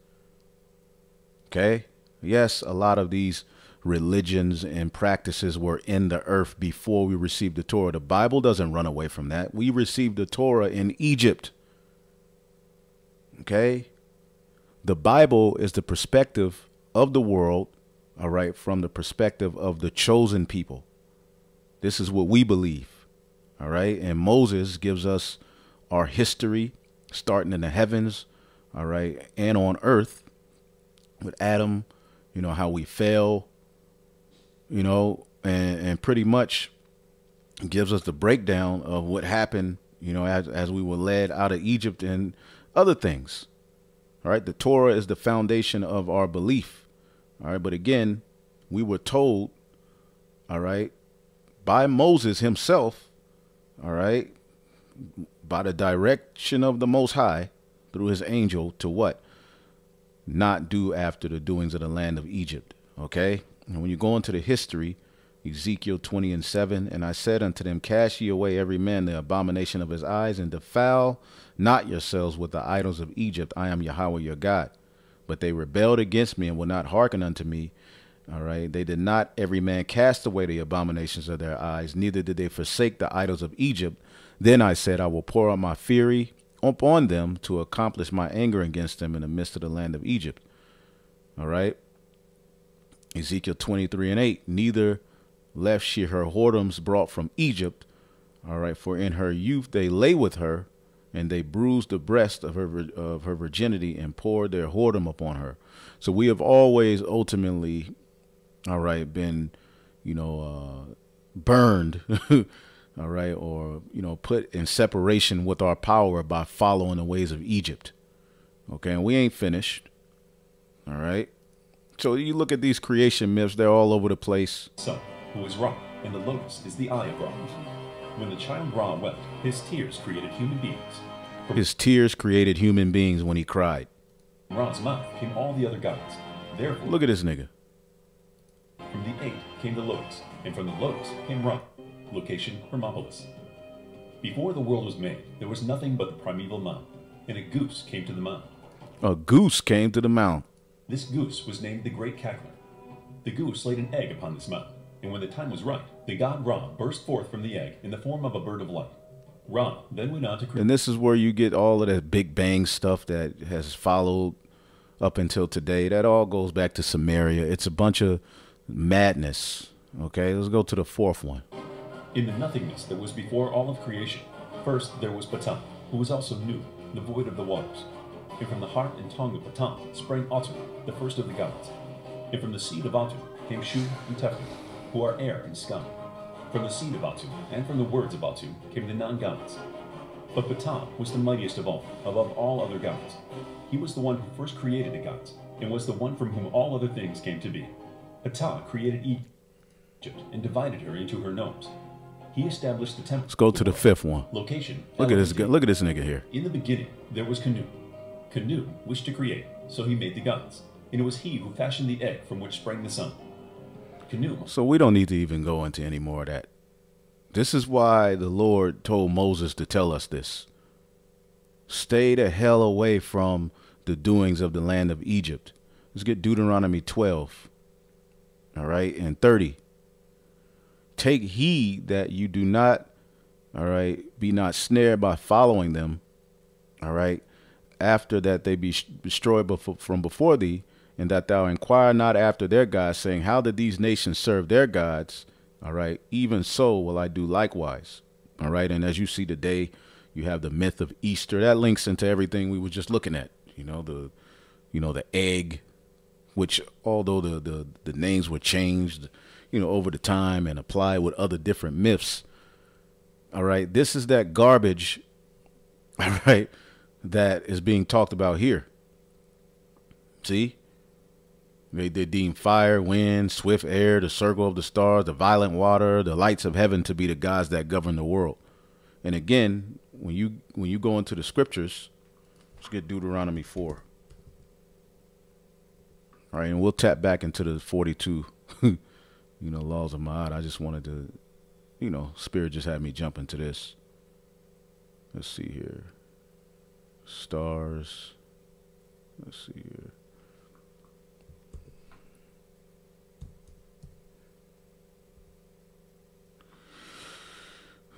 A: Okay? Yes, a lot of these religions and practices were in the earth before we received the Torah. The Bible doesn't run away from that. We received the Torah in Egypt. Okay? The Bible is the perspective of the world, all right, from the perspective of the chosen people. This is what we believe, all right? And Moses gives us our history starting in the heavens, all right, and on earth with Adam, you know, how we fell, you know, and pretty much gives us the breakdown of what happened, you know, as we were led out of Egypt and other things. All right. The Torah is the foundation of our belief. All right. But again, we were told, all right, by Moses himself, all right, by the direction of the Most High through his angel to what? Not do after the doings of the land of Egypt. Okay. And when you go into the history, Ezekiel 20:7, and I said unto them, cast ye away every man the abomination of his eyes, and defile not yourselves with the idols of Egypt. I am Yahweh your God. But they rebelled against me and would not hearken unto me. All right. They did not every man cast away the abominations of their eyes, neither did they forsake the idols of Egypt. Then I said, I will pour out my fury upon them to accomplish my anger against them in the midst of the land of Egypt. All right. Ezekiel 23:8, neither left she her whoredoms brought from Egypt. All right. For in her youth they lay with her, and they bruised the breast of her virginity and poured their whoredom upon her. So we have always ultimately, all right, been, you know, burned, all right, or, you know, put in separation with our power by following the ways of Egypt. Okay. And we ain't finished. All right. So you look at these creation myths, they're all over the place.
D: Sun, who is Ra, and the lotus is the eye of Ra. When the child Ra wept, his tears created human beings.
A: His tears created human beings when he cried.
D: From Ra's mouth came all the other gods. Therefore,
A: Look at this nigga.
D: from the 8 came the lotus, and from the lotus came Ra. Location, Hermopolis. Before the world was made, there was nothing but the primeval mound, and a goose came to the mound.
A: A goose came to the mound.
D: This goose was named the Great Cackler. The goose laid an egg upon this mound, and when the time was right, the god Ra burst forth from the egg in the form of a bird of light. Ra then went on to create.
A: And this is where you get all of that Big Bang stuff that has followed up until today. That all goes back to Samaria. It's a bunch of madness. Okay, let's go to the 4th one.
D: In the nothingness that was before all of creation, first there was Patan, who was also Nu, the void of the waters. And from the heart and tongue of Patan sprang Atum, the first of the gods. And from the seed of Atum came Shu and Tephu, who are air and sky. From the seed of Atum and from the words of Atum came the non-gods. But Patan was the mightiest of all, above all other gods. He was the one who first created the gods, and was the one from whom all other things came to be. Patan created Egypt and divided her into her nomes. He established the temple.
A: Let's go to the 5th one.
D: Location.
A: Look at this.
D: Elohim.
A: Look at this nigga here.
D: In the beginning, there was Canu. Canu wished to create, so he made the gods. And it was he who fashioned the egg from which sprang the sun. Canu.
A: So we don't need to even go into any more of that. This is why the Lord told Moses to tell us this. Stay the hell away from the doings of the land of Egypt. Let's get Deuteronomy 12. All right. And 30. Take heed that you do not, all right, be not snared by following them. All right. After that they be destroyed from before thee, and that thou inquire not after their gods, saying, how did these nations serve their gods? All right. Even so will I do likewise. All right. And as you see today, you have the myth of Easter that links into everything we were just looking at. The egg, which although the names were changed, over the time and applied with other different myths. All right. This is that garbage. All right. That is being talked about here. See? They deem fire, wind, swift air, the circle of the stars, the violent water, the lights of heaven to be the gods that govern the world. And again, when you go into the scriptures, let's get Deuteronomy 4. All right, and we'll tap back into the 42, laws of Ma'at. I just wanted to, Spirit just had me jump into this. Let's see here. Stars. Let's see here.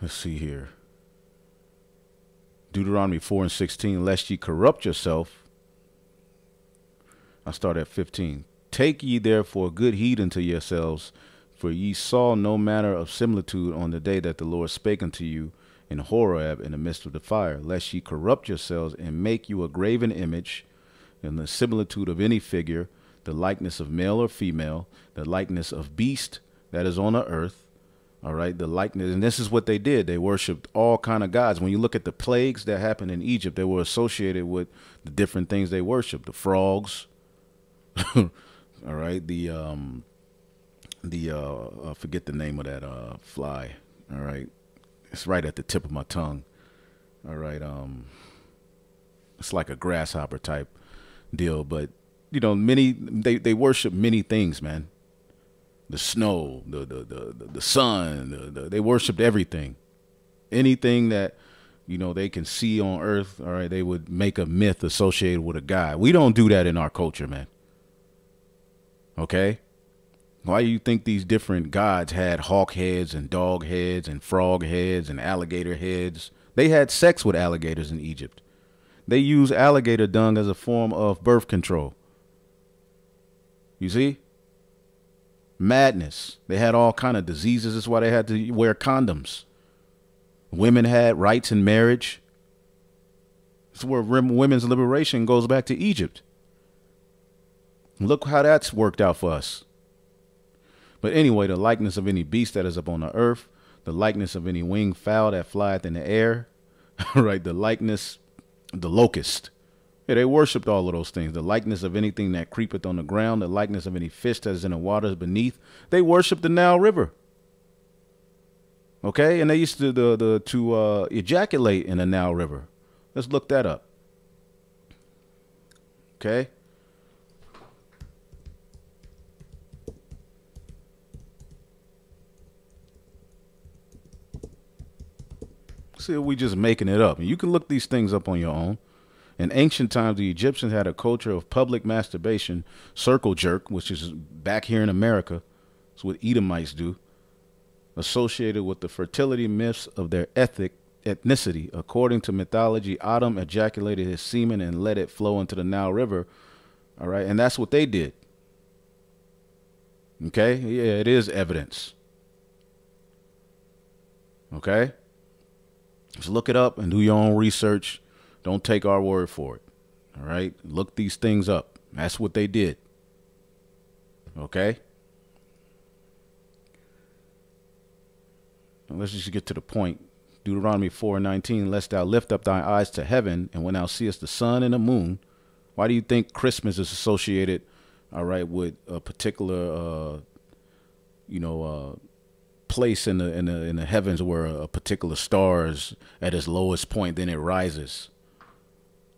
A: Let's see here. Deuteronomy 4 and 16, lest ye corrupt yourself. I start at 15. Take ye therefore good heed unto yourselves, for ye saw no manner of similitude on the day that the Lord spake unto you in Horeb in the midst of the fire, lest ye corrupt yourselves and make you a graven image in the similitude of any figure, the likeness of male or female, the likeness of beast that is on the earth. All right, the likeness, and this is what they did. They worshipped all kind of gods. When you look at the plagues that happened in Egypt, they were associated with the different things they worshipped. The frogs, all right, I forget the name of that fly. All right, it's right at the tip of my tongue. All right, it's like a grasshopper type deal, but they worship many things, man. The snow, the sun, they worshipped everything. Anything that, they can see on earth, all right, they would make a myth associated with a god. We don't do that in our culture, man. Okay? Why do you think these different gods had hawk heads and dog heads and frog heads and alligator heads? They had sex with alligators in Egypt. They used alligator dung as a form of birth control. You see? Madness. They had all kind of diseases. That's why they had to wear condoms. Women had rights in marriage. That's where women's liberation goes back to Egypt. Look how that's worked out for us. But anyway, the likeness of any beast that is upon the earth, the likeness of any winged fowl that flieth in the air, right? The likeness, the locust. Yeah, they worshipped all of those things. The likeness of anything that creepeth on the ground, the likeness of any fish that is in the waters beneath. They worshipped the Nile River. Okay, and they used to ejaculate in the Nile River. Let's look that up. Okay. See, we just making it up. And you can look these things up on your own. In ancient times, the Egyptians had a culture of public masturbation, circle jerk, which is back here in America. It's what Edomites do, associated with the fertility myths of their ethnicity. According to mythology, Adam ejaculated his semen and let it flow into the Nile River. All right, and that's what they did. Okay, yeah, it is evidence. Okay, just look it up and do your own research. Don't take our word for it. All right. Look these things up. That's what they did. Okay. Now let's just get to the point. Deuteronomy 4:19, lest thou lift up thy eyes to heaven, and when thou seest the sun and the moon. Why do you think Christmas is associated, all right, with a particular, place in the heavens where a particular star is at its lowest point, then it rises?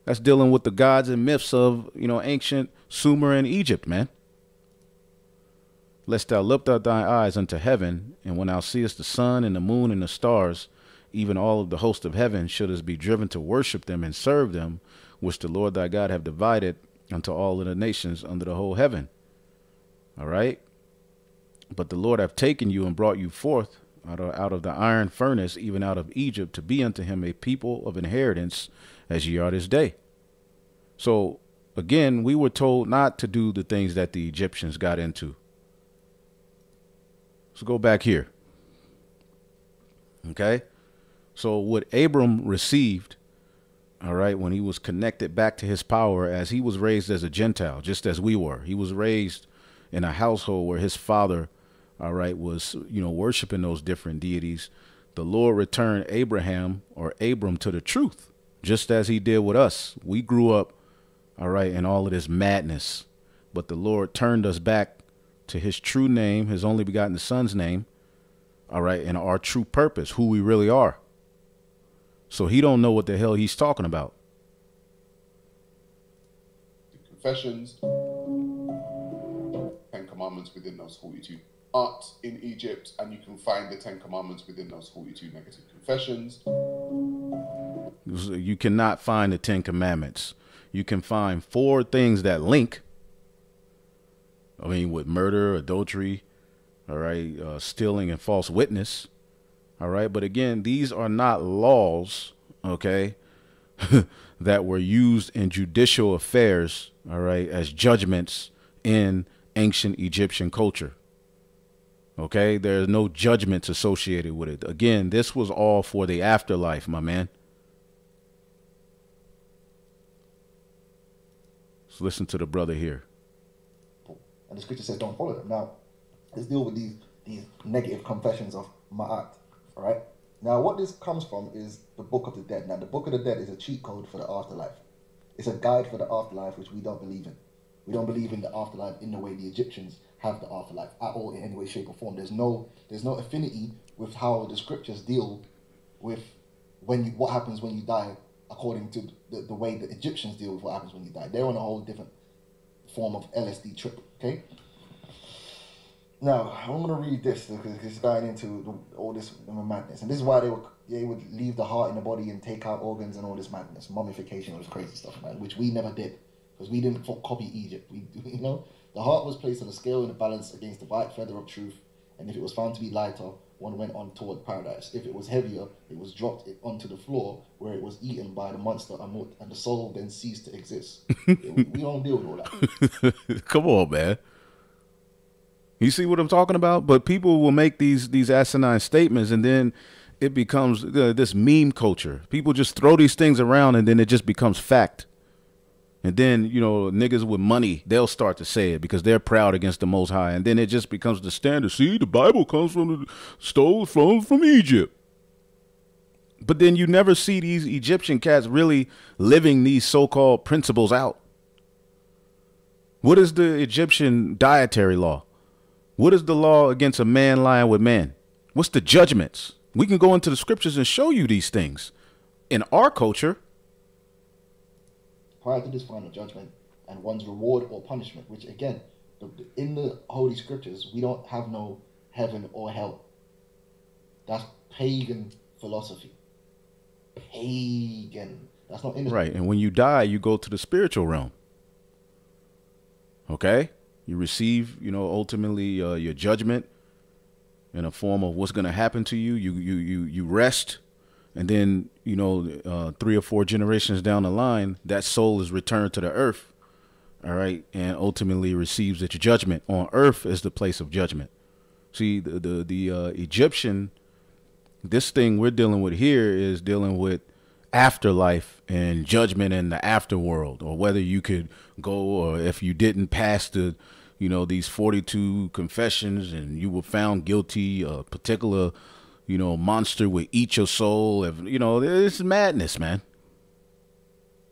A: That's dealing with the gods and myths of, ancient Sumer and Egypt, man. Lest thou lift up thy eyes unto heaven, and when thou seest the sun and the moon and the stars, even all of the host of heaven, shouldest be driven to worship them and serve them, which the Lord thy God have divided unto all of the nations under the whole heaven. All right. But the Lord have taken you and brought you forth out of the iron furnace, even out of Egypt, to be unto him a people of inheritance, as ye are this day. So again, we were told not to do the things that the Egyptians got into. Let's go back here. Okay. So what Abram received, all right, when he was connected back to his power, as he was raised as a Gentile, just as we were. He was raised in a household where his father, all right, was, worshiping those different deities. The Lord returned Abraham or Abram to the truth, just as he did with us. We grew up, all right, in all of this madness, but the Lord turned us back to his true name, his only begotten son's name, all right, and our true purpose, who we really are. So he don't know what the hell he's talking about.
B: The confessions, 10 commandments within those 42 art in Egypt, and you can find the 10 commandments within those 42 negative confessions.
A: You cannot find the 10 commandments. You can find 4 things that link. I mean, with murder, adultery, all right, stealing and false witness. All right. But again, these are not laws, okay, that were used in judicial affairs, all right, as judgments in ancient Egyptian culture. Okay. There's no judgments associated with it. Again, this was all for the afterlife, my man. So listen to the brother here.
C: And the scripture says don't follow them. Now, let's deal with these negative confessions of Ma'at. All right. Now, what this comes from is the Book of the Dead. Now, the Book of the Dead is a cheat code for the afterlife. It's a guide for the afterlife, which we don't believe in. We don't believe in the afterlife in the way the Egyptians have the afterlife at all, in any way, shape, or form. There's no affinity with how the scriptures deal with what happens when you die, according to the way the Egyptians deal with what happens when you die. They're on a whole different form of LSD trip. Okay. Now, I'm going to read this because it's going into all this madness. And this is why they would leave the heart in the body and take out organs and all this madness, mummification, all this crazy stuff, man, which we never did because we didn't copy Egypt. The heart was placed on a scale in a balance against the white feather of truth. And if it was found to be lighter, one went on toward paradise. If it was heavier, it was dropped onto the floor where it was eaten by the monster Amut, and the soul then ceased to exist. we don't deal with all that.
A: Come on, man. You see what I'm talking about? But people will make these asinine statements, and then it becomes this meme culture. People just throw these things around, and then it just becomes fact. And then, niggas with money, they'll start to say it because they're proud against the Most High. And then it just becomes the standard. See, the Bible comes from Egypt. But then you never see these Egyptian cats really living these so-called principles out. What is the Egyptian dietary law? What is the law against a man lying with man? What's the judgments? We can go into the scriptures and show you these things. In our culture,
C: prior to this final judgment and one's reward or punishment, which again, in the Holy Scriptures, we don't have no heaven or hell. That's pagan philosophy. Pagan. That's not in the
A: right. And when you die, you go to the spiritual realm. Okay? You receive, ultimately your judgment in a form of what's going to happen to you. You rest. And then, 3 or 4 generations down the line, that soul is returned to the earth. All right. And ultimately receives its judgment on earth as the place of judgment. See, the Egyptian, this thing we're dealing with here is dealing with afterlife and judgment in the afterworld, or whether you could go, or if you didn't pass the, these 42 confessions and you were found guilty, a particular monster would eat your soul. It's madness, man.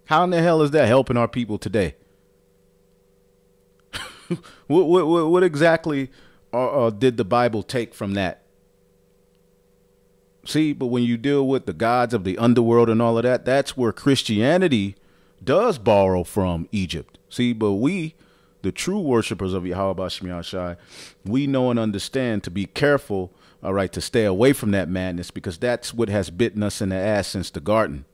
A: How in the hell is that helping our people today? What exactly did the Bible take from that? See, but when you deal with the gods of the underworld and all of that, that's where Christianity does borrow from Egypt. See, but we, the true worshipers of Yahweh Shemi Shai, we know and understand to be careful, all right, to stay away from that madness, because that's what has bitten us in the ass since the garden.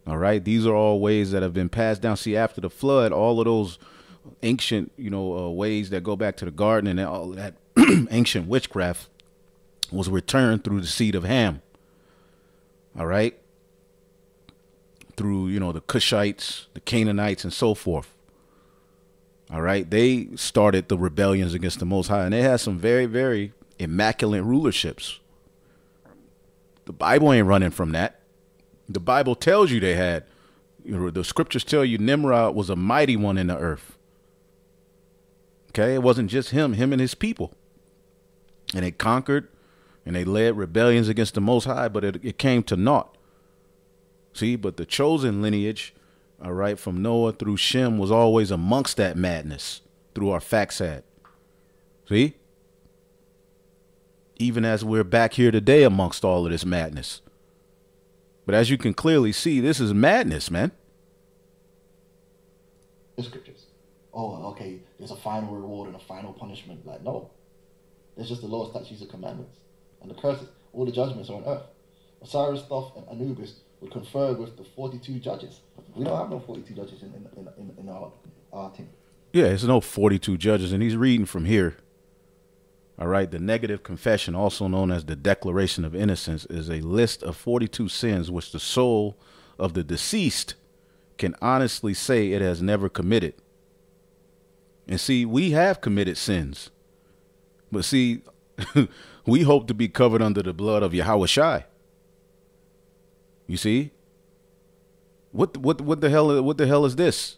A: All right. These are all ways that have been passed down. See, after the flood, all of those ancient, ways that go back to the garden and all that ancient witchcraft was returned through the seed of Ham. All right. Through, the Cushites, the Canaanites, and so forth. All right. They started the rebellions against the Most High, and they had some very, very immaculate rulerships. The Bible ain't running from that. The Bible tells you they had, the scriptures tell you Nimrod was a mighty one in the earth. Okay. It wasn't just him and his people. And they conquered and they led rebellions against the Most High, but it came to naught. See, but the chosen lineage, all right, from Noah through Shem was always amongst that madness through our faxad. See? Even as we're back here today amongst all of this madness. But as you can clearly see, this is madness, man.
C: The scriptures. Oh, okay, there's a final reward and a final punishment. Like, no. There's just the law, statutes, and commandments. And the curses, all the judgments are on earth. Osiris, Thoth, and Anubis would confer with the 42 judges. We don't have no 42 judges in our team.
A: Yeah, there's no 42 judges, and he's reading from here. All right, the negative confession, also known as the Declaration of Innocence, is a list of 42 sins which the soul of the deceased can honestly say it has never committed. And see, we have committed sins. But see, we hope to be covered under the blood of Yahweh Shai. You see? What the hell is this?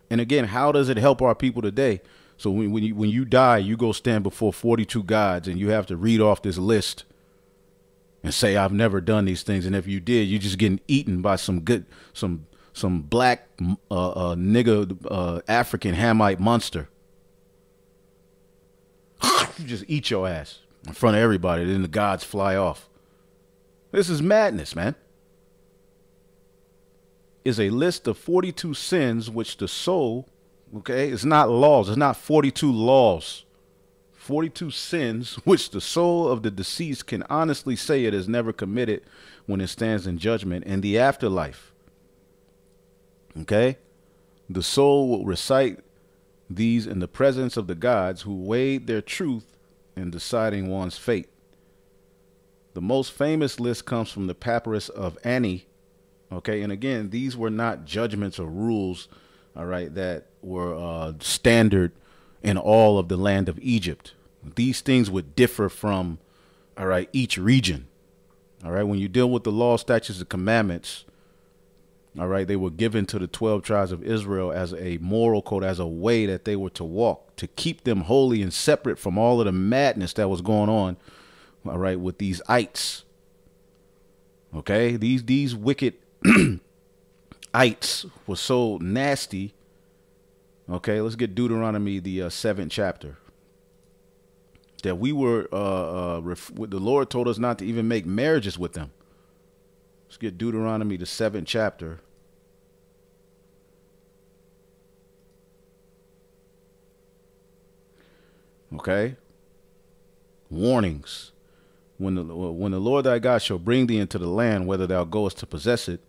A: And again, how does it help our people today? So when you die, you go stand before 42 gods and you have to read off this list and say, I've never done these things. And if you did, you're just getting eaten by some black nigga African Hamite monster. You just eat your ass in front of everybody. Then the gods fly off. This is madness, man. Is a list of 42 sins which the soul, okay, it's not laws. It's not 42 laws. 42 sins which the soul of the deceased can honestly say it has never committed when it stands in judgment in the afterlife. Okay? The soul will recite these in the presence of the gods who weighed their truth in deciding one's fate. The most famous list comes from the papyrus of Ani. Okay, and again, these were not judgments or rules, all right, that were standard in all of the land of Egypt. These things would differ from, all right, each region. All right, when you deal with the law, statutes, and commandments, all right, they were given to the 12 tribes of Israel as a moral code, as a way that they were to walk, to keep them holy and separate from all of the madness that was going on, all right, with these ites. Okay, these wicked ites were so nasty. Okay, let's get Deuteronomy, the 7th chapter. That we were, the Lord told us not to even make marriages with them. Let's get Deuteronomy, the 7th chapter. Okay. Warnings. When the Lord thy God shall bring thee into the land, whether thou goest to possess it,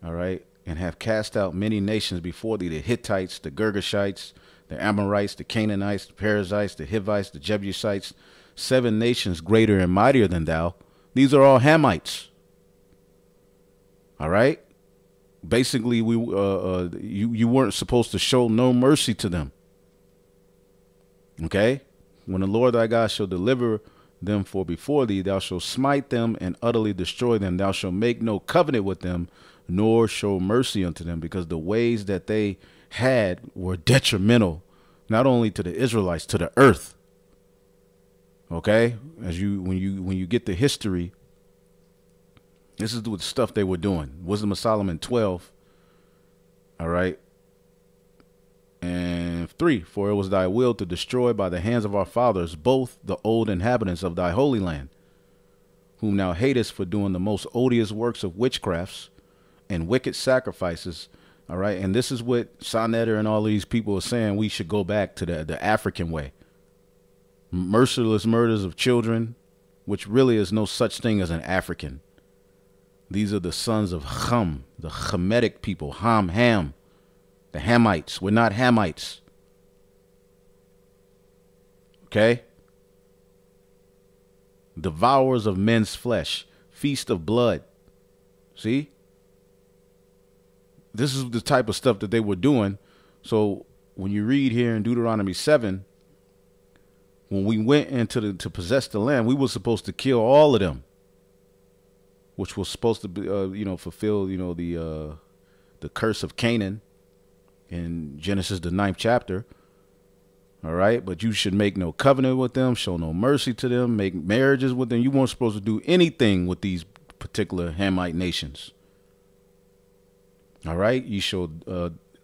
A: all right, and have cast out many nations before thee, the Hittites, the Girgashites, the Amorites, the Canaanites, the Perizzites, the Hivites, the Jebusites, 7 nations greater and mightier than thou. These are all Hamites. All right. Basically, you weren't supposed to show no mercy to them. Okay. When the Lord thy God shall deliver them for before thee, thou shalt smite them and utterly destroy them. Thou shalt make no covenant with them, nor show mercy unto them, because the ways that they had were detrimental, not only to the Israelites, to the earth. Okay. When you get the history, this is the stuff they were doing. Wisdom of Solomon 12. All right. And 3, for it was thy will to destroy by the hands of our fathers both the old inhabitants of thy holy land, whom thou hatest for doing the most odious works of witchcrafts and wicked sacrifices. All right. And this is what Sonetter and all these people are saying. We should go back to the African way. Merciless murders of children, which really is no such thing as an African. These are the sons of Ham, the Hamitic people. Ham. The Hamites. We're not Hamites. Okay? Devourers of men's flesh. Feast of blood. See? This is the type of stuff that they were doing. So when you read here in Deuteronomy 7, when we went into to possess the land, we were supposed to kill all of them, which was supposed to be, fulfill, the curse of Canaan in Genesis, the 9th chapter. All right. But you should make no covenant with them, show no mercy to them, make marriages with them. You weren't supposed to do anything with these particular Hamite nations. All right. You should,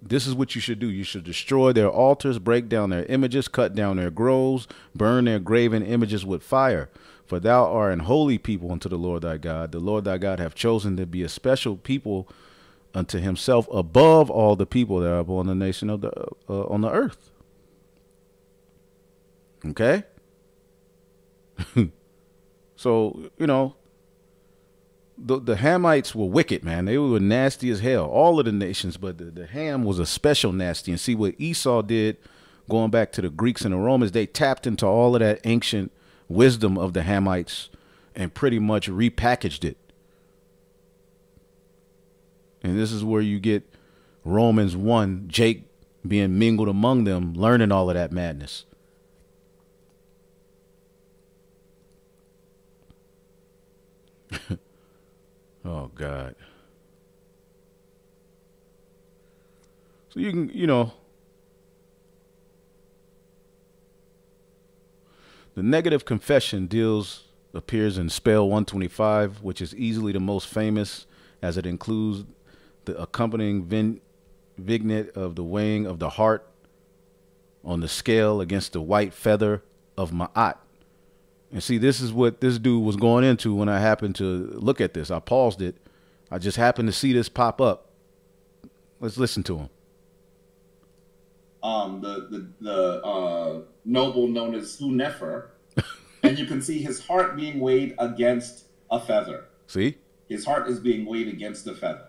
A: this is what you should do. You should destroy their altars, break down their images, cut down their groves, burn their graven images with fire. For thou art an holy people unto the Lord thy God. The Lord thy God hath chosen to be a special people unto himself above all the people that are upon the nation of on the earth. Okay? So, the Hamites were wicked, man. They were nasty as hell. All of the nations, but the Ham was a special nasty. And see what Esau did, going back to the Greeks and the Romans, they tapped into all of that ancient wisdom of the Hamites and pretty much repackaged it. And this is where you get Romans 1, Jake being mingled among them, learning all of that madness. Oh, God. So you can, the negative confession appears in Spell 125, which is easily the most famous, as it includes the accompanying vignette of the weighing of the heart on the scale against the white feather of Ma'at. And see, this is what this dude was going into when I happened to look at this. I paused it. I just happened to see this pop up. Let's listen to him.
E: The noble known as Hunefer, and you can see his heart being weighed against a feather.
A: See?
E: His heart is being weighed against a feather.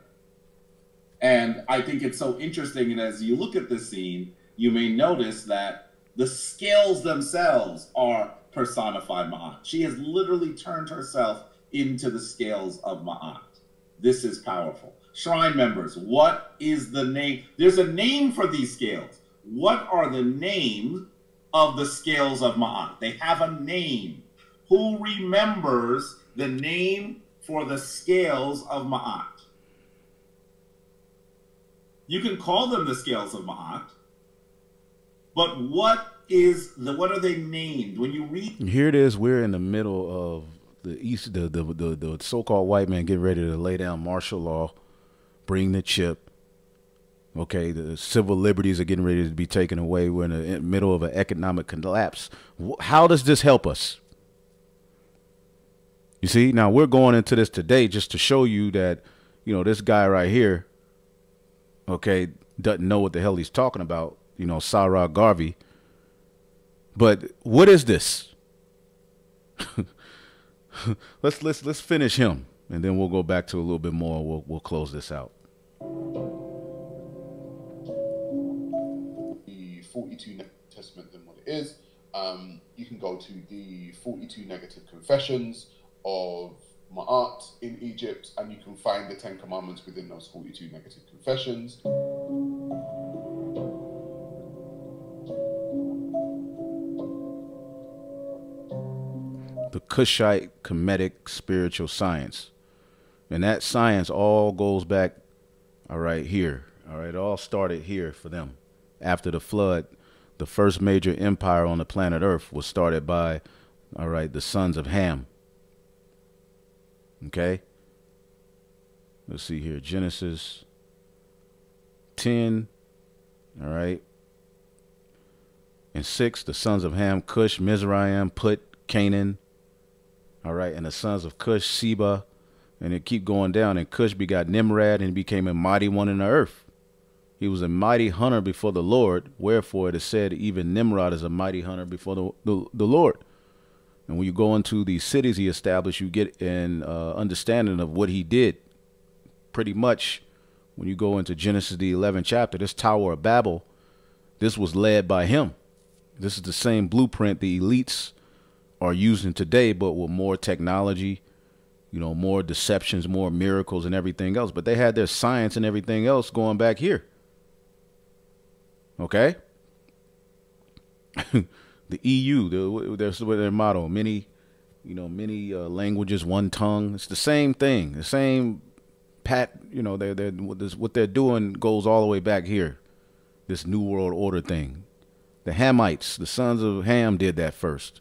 E: And I think it's so interesting, and as you look at this scene, you may notice that the scales themselves are personified Ma'at. She has literally turned herself into the scales of Ma'at. This is powerful. Shrine members, what is the name? There's a name for these scales. What are the names of the scales of Ma'at? They have a name. Who remembers the name for the scales of Ma'at? You can call them the scales of Ma'at, but what are they named? When you read,
A: here it is. We're in the middle of the so-called white man getting ready to lay down martial law, bring the chip. Okay, the civil liberties are getting ready to be taken away. We're in the middle of an economic collapse. How does this help us? You see, now we're going into this today just to show you that, this guy right here, okay, doesn't know what the hell he's talking about. Sarah Garvey. But what is this? Let's finish him, and then we'll go back to a little bit more. We'll close this out.
B: The 42 Testament than what it is. You can go to the 42 negative confessions of Ma'at in Egypt, and you can find the 10 commandments within those 42 negative confessions.
A: The Cushite Kemetic spiritual science. And that science all goes back, all right, here. All right, it all started here for them. After the flood, the first major empire on the planet Earth was started by, all right, the sons of Ham. Okay? Let's see here. Genesis 10, all right. And 6, the sons of Ham, Cush, Mizraim, Put, Canaan. All right, and the sons of Cush, Seba, and it keep going down. And Cush begot Nimrod, and he became a mighty one in the earth. He was a mighty hunter before the Lord, wherefore it is said, even Nimrod is a mighty hunter before the Lord. And when you go into these cities he established, you get an understanding of what he did. Pretty much, when you go into Genesis, the 11th chapter, this Tower of Babel, this was led by him. This is the same blueprint the elites are using today, but with more technology, you know, more deceptions, more miracles and everything else. But they had their science and everything else going back here. Okay? The EU, there's their motto, many languages, one tongue. It's the same thing, the same what they're doing goes all the way back here. This New World Order thing. The Hamites, the sons of Ham, did that first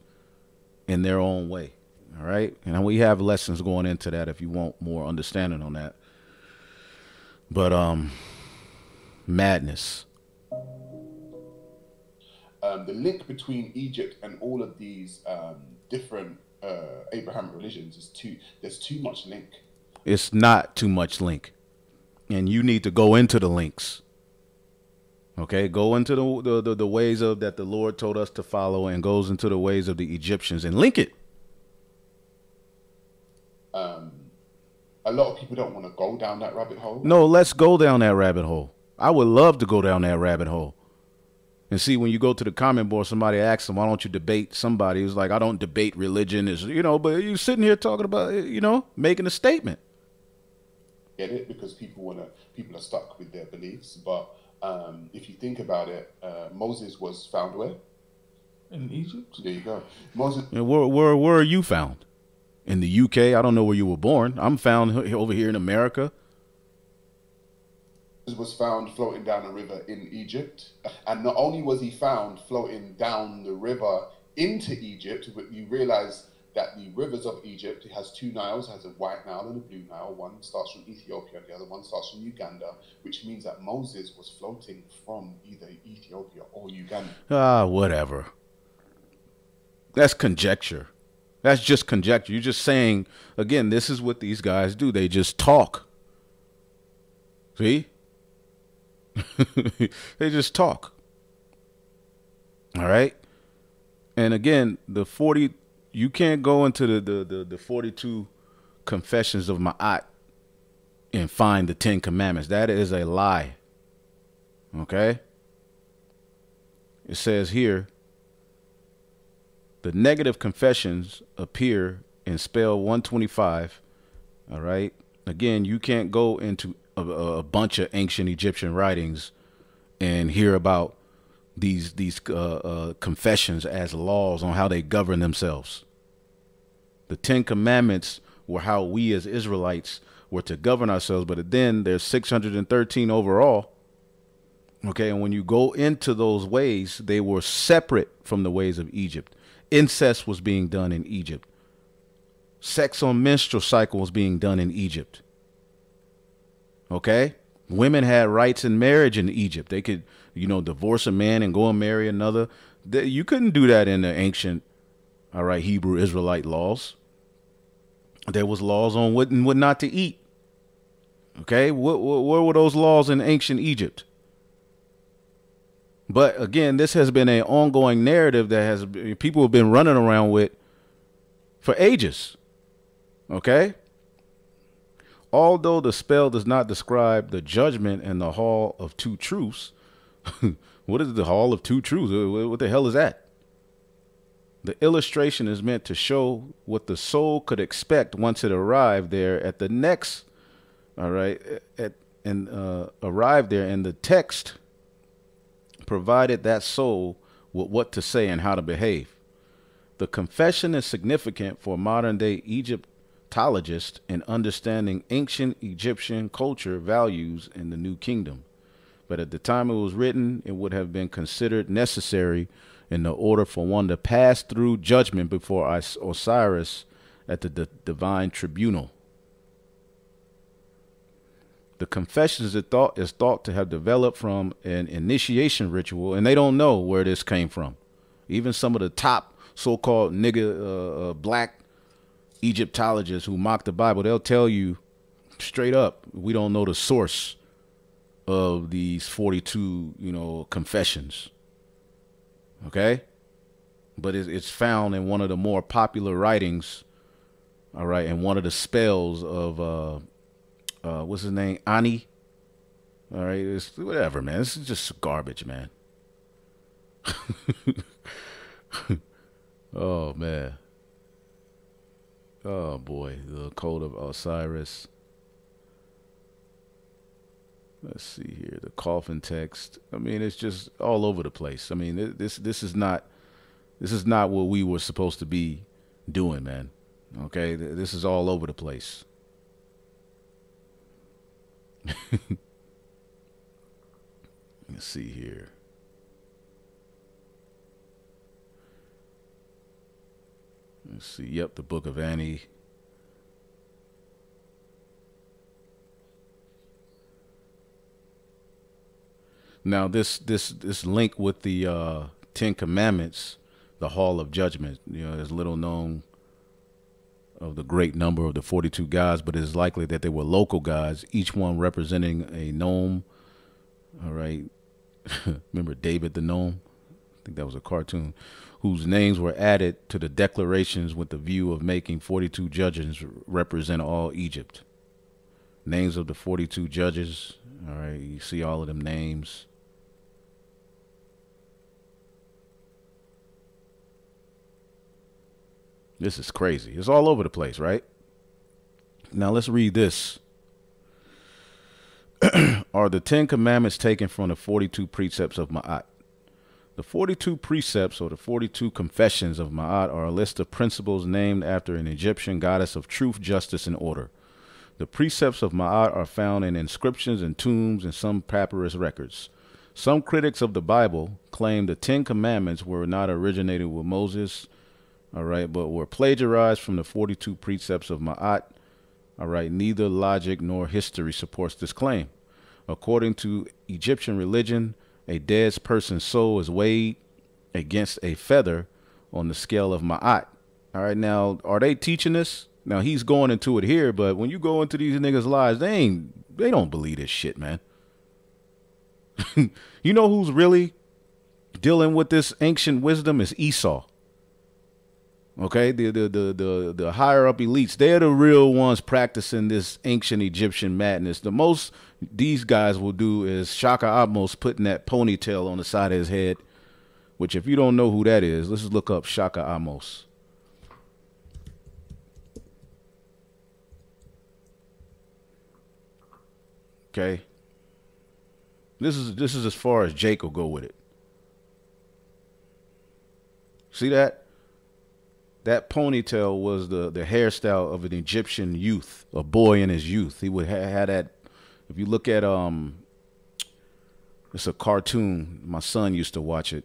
A: in their own way. All right. And we have lessons going into that if you want more understanding on that. But madness.
B: The link between Egypt and all of these different Abrahamic religions there's too much link.
A: It's not too much link. And you need to go into the links. Okay, go into the ways of that the Lord told us to follow, and goes into the ways of the Egyptians and link it.
B: A lot of people don't want to go down that rabbit hole.
A: No, let's go down that rabbit hole. I would love to go down that rabbit hole. And see, when you go to the comment board, somebody asks them, why don't you debate somebody? Who's like, I don't debate religion, but you're sitting here talking about, making a statement.
B: Get it? Because people are stuck with their beliefs. But if you think about it, Moses was found where?
F: In Egypt.
B: There you go. Moses.
A: Where are you found? In the UK? I don't know where you were born. I'm found over here in America.
B: Was found floating down a river in Egypt, and not only was he found floating down the river into Egypt, but you realize that the rivers of Egypt, it has two Niles, it has a white Nile and a blue Nile. One starts from Ethiopia, the other one starts from Uganda, which means that Moses was floating from either Ethiopia or Uganda.
A: Whatever. That's conjecture. That's just conjecture. You're just saying, again, this is what these guys do. They just talk. See? They just talk. All right. And again, you can't go into the 42 confessions of Ma'at and find the 10 commandments. That is a lie. Okay. It says here, the negative confessions appear in spell 125. All right. Again, you can't go into a bunch of ancient Egyptian writings and hear about these confessions as laws on how they govern themselves. The 10 commandments were how we as Israelites were to govern ourselves, but then there's 613 overall. Okay, and when you go into those ways, they were separate from the ways of Egypt. Incest was being done in Egypt. Sex on menstrual cycle was being done in Egypt. Okay, women had rights in marriage in Egypt. They could, divorce a man and go and marry another. You couldn't do that in the ancient, Hebrew Israelite laws. There was laws on what and what not to eat. Okay, where were those laws in ancient Egypt? But again, this has been an ongoing narrative that people have been running around with for ages. Okay. Although the spell does not describe the judgment and the hall of two truths, what is the hall of two truths? What the hell is that? The illustration is meant to show what the soul could expect once it arrived there at the next, arrived there, and the text provided that soul with what to say and how to behave. The confession is significant for modern day Egyptologists in understanding ancient Egyptian culture values in the New Kingdom. But at the time it was written, it would have been considered necessary in the order for one to pass through judgment before Osiris at the divine tribunal. The confessions is thought to have developed from an initiation ritual, and they don't know where this came from. Even some of the top so-called black Egyptologists who mock the Bible, they'll tell you straight up, we don't know the source of these 42, confessions. Okay? but it's found in one of the more popular writings. All right, and one of the spells of what's his name, Ani. All right, it's whatever, man. This is just garbage, man. Oh man. Oh boy, the Code of Osiris. Let's see here, the coffin text. I mean, it's just all over the place. I mean, this is not what we were supposed to be doing, man. Okay, this is all over the place. Let's see here. Let's see. Yep, the Book of Annie. Now this link with the Ten Commandments, the Hall of Judgment, you know, is little known of the great number of the 42 gods, but it is likely that they were local gods, each one representing a gnome. All right. Remember David the gnome? I think that was a cartoon, whose names were added to the declarations with the view of making 42 judges represent all Egypt. Names of the 42 judges. All right. You see all of them names. This is crazy. It's all over the place, right? Now let's read this. Are the 10 commandments taken from the 42 precepts of Ma'at? The 42 precepts, or the 42 confessions of Ma'at, are a list of principles named after an Egyptian goddess of truth, justice, and order. The precepts of Ma'at are found in inscriptions and tombs and some papyrus records. Some critics of the Bible claim the 10 commandments were not originated with Moses, all right, but were plagiarized from the 42 precepts of Ma'at. All right, neither logic nor history supports this claim. According to Egyptian religion, a dead person's soul is weighed against a feather on the scale of Ma'at. All right, now, are they teaching this? Now, he's going into it here, but when you go into these niggas' lives, they don't believe this shit, man. You know who's really dealing with this ancient wisdom is Esau. Okay, the higher up elites, they're the real ones practicing this ancient Egyptian madness. The most these guys will do is Shaka Amos putting that ponytail on the side of his head, which if you don't know who that is, let's just look up Shaka Amos. Okay. This is as far as Jake will go with it. See that? That ponytail was the hairstyle of an Egyptian youth, a boy in his youth. He would have that. If you look at it's a cartoon. My son used to watch it.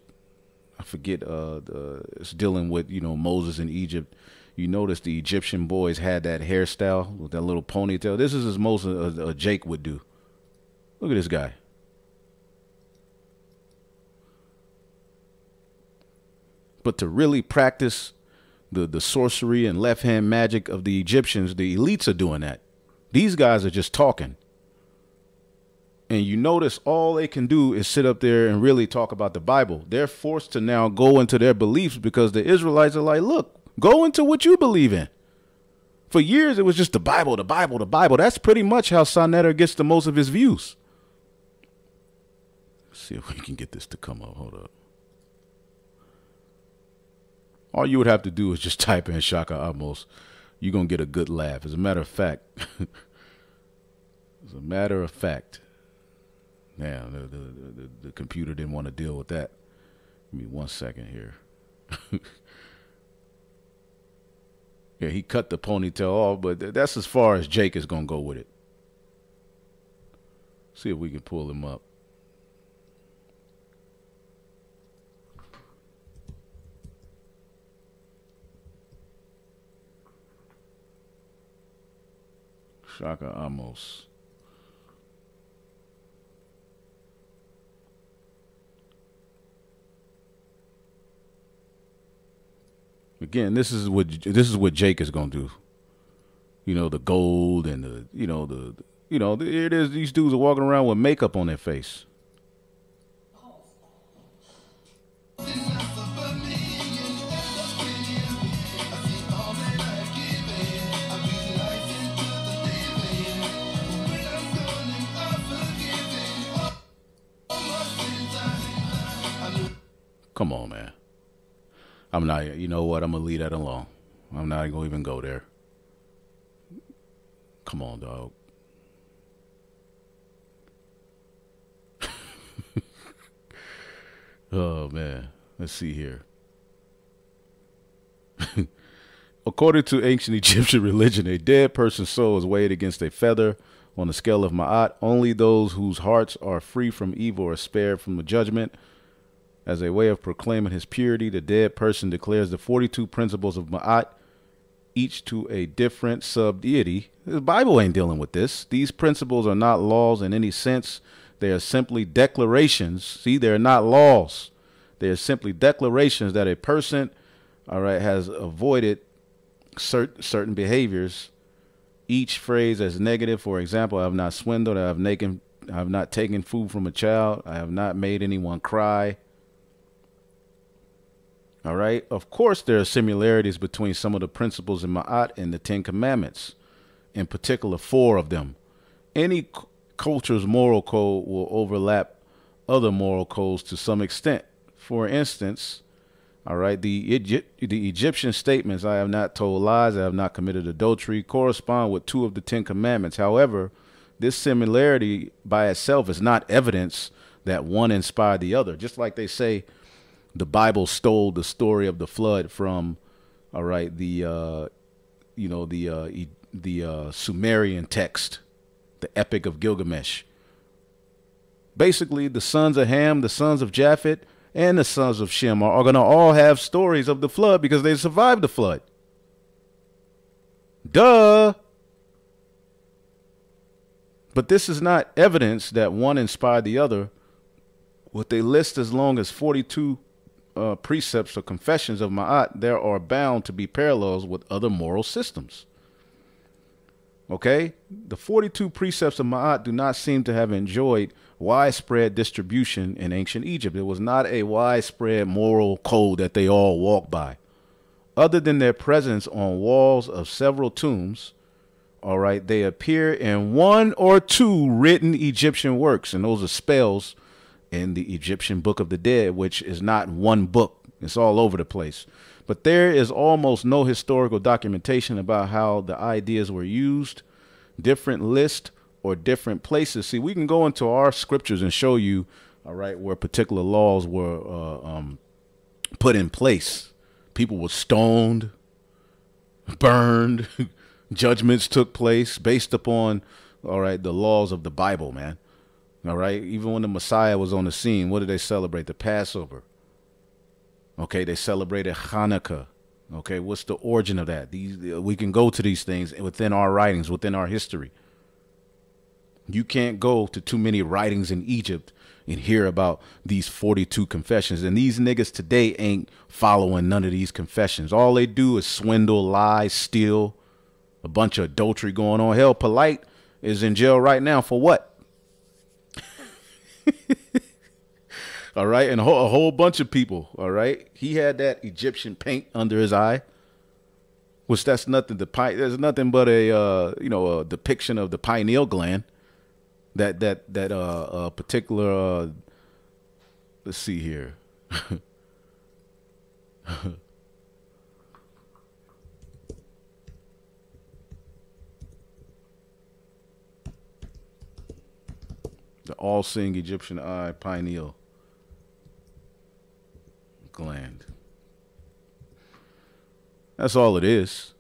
A: I forget. It's dealing with Moses in Egypt. You notice the Egyptian boys had that hairstyle with that little ponytail. This is as most a Jake would do. Look at this guy. But to really practice the sorcery and left-hand magic of the Egyptians, the elites are doing that. These guys are just talking. And you notice all they can do is sit up there and really talk about the Bible. They're forced to now go into their beliefs because the Israelites are like, look, go into what you believe in. For years, it was just the Bible, the Bible, the Bible. That's pretty much how Sonetter gets the most of his views. Let's see if we can get this to come up. Hold up. All you would have to do is just type in Shaka Amos. You're going to get a good laugh. As a matter of fact, now the computer didn't want to deal with that. Give me 1 second here. Yeah, he cut the ponytail off, but that's as far as Jake is going to go with it. See if we can pull him up. Shaka Amos. Again, this is what Jake is gonna do. The gold and it is. These dudes are walking around with makeup on their face. Come on, man. I'm not, you know what? I'm going to leave that alone. I'm not going to even go there. Come on, dog. Oh, man. Let's see here. According to ancient Egyptian religion, a dead person's soul is weighed against a feather on the scale of Ma'at. Only those whose hearts are free from evil are spared from the judgment. As a way of proclaiming his purity, the dead person declares the 42 principles of Ma'at, each to a different sub-deity. The Bible ain't dealing with this. These principles are not laws in any sense. They are simply declarations. See, they're not laws. They are simply declarations that a person, all right, has avoided certain behaviors. Each phrase as negative. For example, I have not swindled. I have not taken food from a child. I have not made anyone cry. All right. Of course, there are similarities between some of the principles in Ma'at and the Ten Commandments, in particular, 4 of them. Any culture's moral code will overlap other moral codes to some extent. For instance, all right, the Egyptian statements, I have not told lies, I have not committed adultery, correspond with 2 of the 10 Commandments. However, this similarity by itself is not evidence that one inspired the other. Just like they say, the Bible stole the story of the flood from, all right, the Sumerian text, the Epic of Gilgamesh. Basically, the sons of Ham, the sons of Japheth, and the sons of Shem are going to all have stories of the flood because they survived the flood. Duh. But this is not evidence that one inspired the other. What they list as long as 42 precepts or confessions of Ma'at, there are bound to be parallels with other moral systems. Okay? The 42 precepts of Ma'at do not seem to have enjoyed widespread distribution in ancient Egypt. It was not a widespread moral code that they all walked by. Other than their presence on walls of several tombs, all right, they appear in 1 or 2 written Egyptian works, and those are spells in the Egyptian Book of the Dead, which is not one book. It's all over the place. But there is almost no historical documentation about how the ideas were used, different lists, or different places. See, we can go into our scriptures and show you, all right, where particular laws were put in place. People were stoned, burned, judgments took place based upon, all right, the laws of the Bible, man. All right. Even when the Messiah was on the scene, what did they celebrate? The Passover. Okay. They celebrated Hanukkah. Okay. What's the origin of that? We can go to these things within our writings, within our history. You can't go to too many writings in Egypt and hear about these 42 confessions. And these niggas today ain't following none of these confessions. All they do is swindle, lie, steal, a bunch of adultery going on. Hell, Polite is in jail right now for what? All right. And a whole bunch of people. All right. He had that Egyptian paint under his eye, which that's nothing to there's nothing but a depiction of the pineal gland. That particular let's see here. The all-seeing Egyptian eye, pineal gland. That's all it is.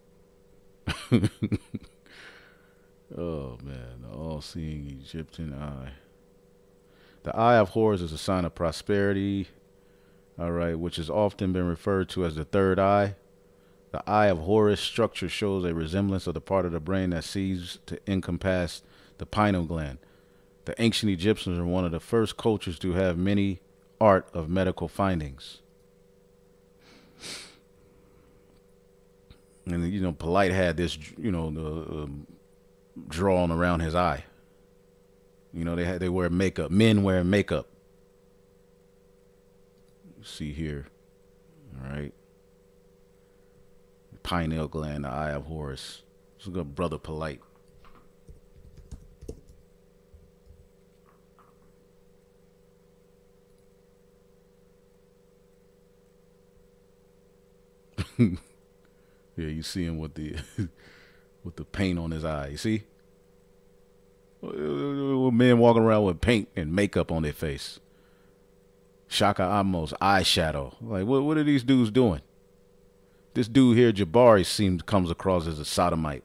A: Oh, man. The all-seeing Egyptian eye. The eye of Horus is a sign of prosperity, all right, which has often been referred to as the third eye. The eye of Horus structure shows a resemblance of the part of the brain that sees to encompass the pineal gland. The ancient Egyptians are one of the first cultures to have many art of medical findings. And, you know, Polite had this, you know, the drawn around his eye. You know, they wear makeup. Men wear makeup. See here. All right. Pineal gland, the eye of Horus. This is good, brother Polite. Yeah, you see him with the with the paint on his eye. You see? Men walking around with paint and makeup on their face. Shaka Amos, eyeshadow. Like, what are these dudes doing? This dude here, Jabari, comes across as a sodomite.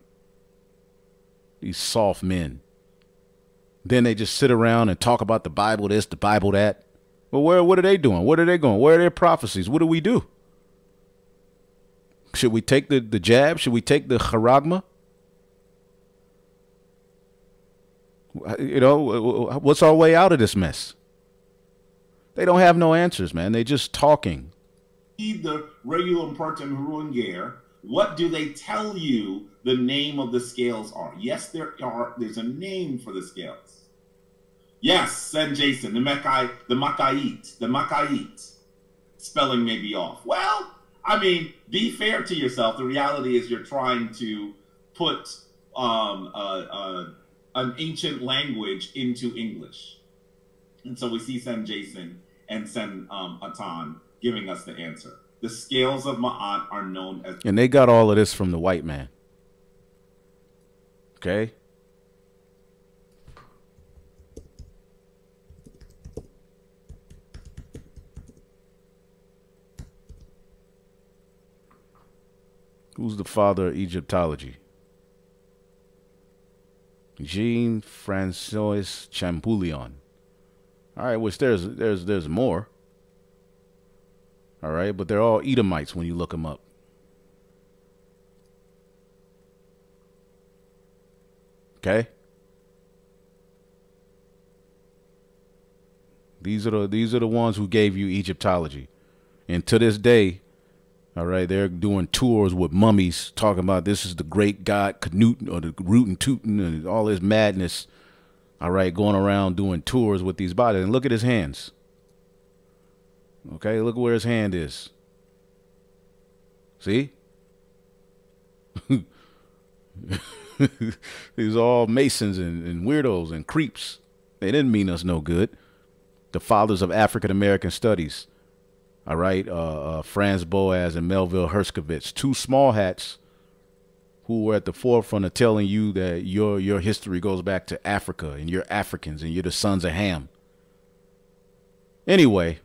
A: These soft men. Then they just sit around and talk about the Bible this, the Bible that. Well, what are they doing? Where are they going? Where are their prophecies? What do we do? Should we take the jab? Should we take the charagma? You know, what's our way out of this mess? They don't have no answers, man. They just talking.
E: The regular Pertem Hurunger, what do they tell you the name of the scales are? Yes, there's a name for the scales. Yes, send Jason, the Makait. Spelling may be off. Well, I mean, be fair to yourself. The reality is you're trying to put an ancient language into English. And so we see Sen Jason and Sen Atan giving us the answer. The scales of Ma'at are known as...
A: And they got all of this from the white man. Okay? Who's the father of Egyptology? Jean-Francois Champollion. All right, which there's more. All right, but they're all Edomites when you look them up. Okay? These are the ones who gave you Egyptology. And to this day, all right, they're doing tours with mummies, talking about this is the great god Canute or the Rootin' Tootin' and all this madness. All right, going around doing tours with these bodies. And look at his hands. Okay, look where his hand is. See? These are all Masons and weirdos and creeps. They didn't mean us no good. The fathers of African American studies. All right, Franz Boas and Melville Herskovitz, two small hats who were at the forefront of telling you that your history goes back to Africa and you're Africans and you're the sons of Ham. Anyway,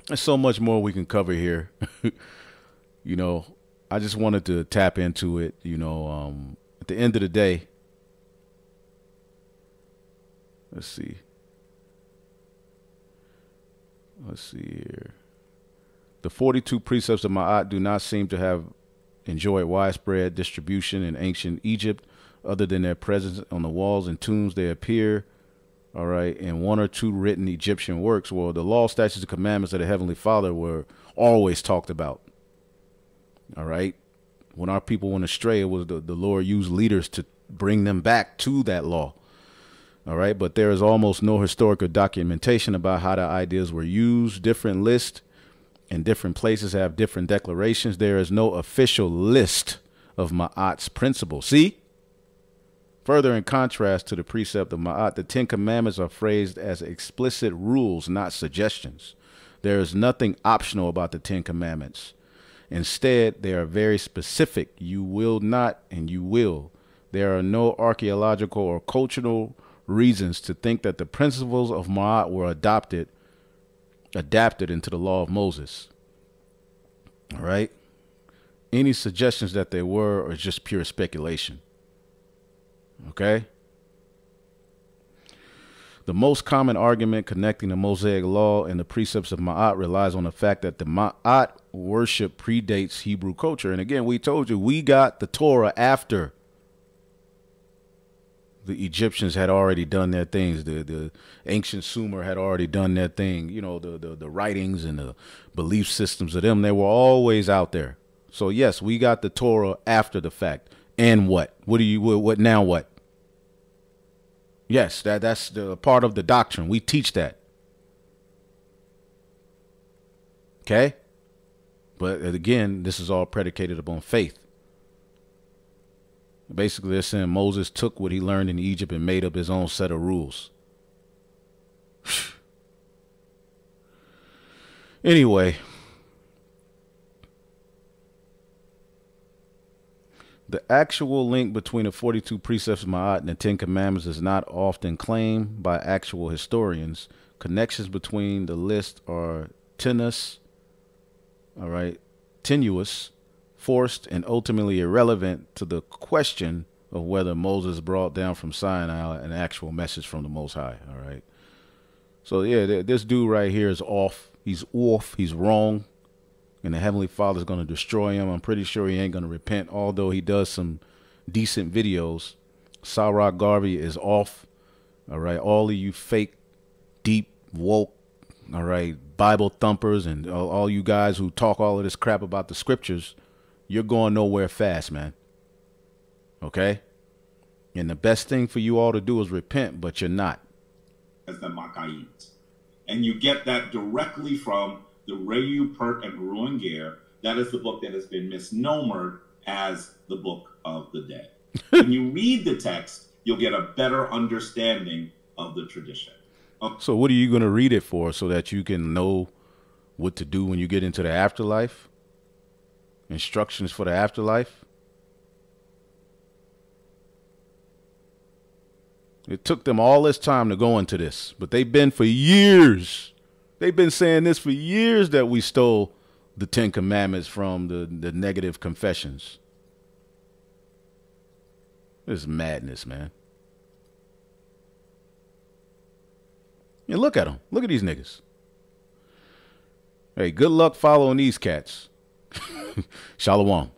A: there's so much more we can cover here. You know, I just wanted to tap into it. You know, at the end of the day, let's see here. The 42 precepts of Ma'at do not seem to have enjoyed widespread distribution in ancient Egypt, other than their presence on the walls and tombs. They appear, all right, in one or two written Egyptian works. Well, the law, statutes, and commandments of the Heavenly Father were always talked about. All right. When our people went astray, it was the Lord used leaders to bring them back to that law. All right. But there is almost no historical documentation about how the ideas were used. Different lists in different places have different declarations. There is no official list of Ma'at's principles. See? Further, in contrast to the precept of Ma'at, the Ten Commandments are phrased as explicit rules, not suggestions. There is nothing optional about the Ten Commandments. Instead, they are very specific. You will not and you will. There are no archaeological or cultural reasons to think that the principles of Ma'at were adapted into the law of Moses. All right? Any suggestions that they were are just pure speculation. Okay? The most common argument connecting the Mosaic law and the precepts of Ma'at relies on the fact that the Ma'at worship predates Hebrew culture. And again, we told you, we got the Torah after the Egyptians had already done their things. The ancient Sumer had already done their thing. You know, the writings and the belief systems of them, they were always out there. So yes, we got the Torah after the fact. And what? What now what? Yes, that's the part of the doctrine. We teach that. Okay? But again, this is all predicated upon faith. Basically, they're saying Moses took what he learned in Egypt and made up his own set of rules. Anyway, The actual link between the 42 precepts of Ma'at and the Ten Commandments is not often claimed by actual historians. Connections between the list are tenuous, forced, and ultimately irrelevant to the question of whether Moses brought down from Sinai an actual message from the Most High. All right. So yeah, this dude right here is off. He's off. He's wrong. And the Heavenly Father is going to destroy him. I'm pretty sure he ain't going to repent, although he does some decent videos. Sarah Garvey is off. All right. All of you fake, deep, woke, all right, Bible thumpers and all you guys who talk all of this crap about the scriptures, you're going nowhere fast, man. Okay? And the best thing for you all to do is repent, but you're not.
E: As the Makkayit. And you get that directly from the Reyu, Pert, and Ruangir. That is the book that has been misnomered as the Book of the Dead. When you read the text, you'll get a better understanding of the tradition.
A: So what are you going to read it for? So that you can know what to do when you get into the afterlife? Instructions for the afterlife? It took them all this time to go into this, but they've been for years. They've been saying this for years, that we stole the Ten Commandments from the negative confessions. This is madness, man. And look at them. Look at these niggas. Hey, good luck following these cats. Shalom.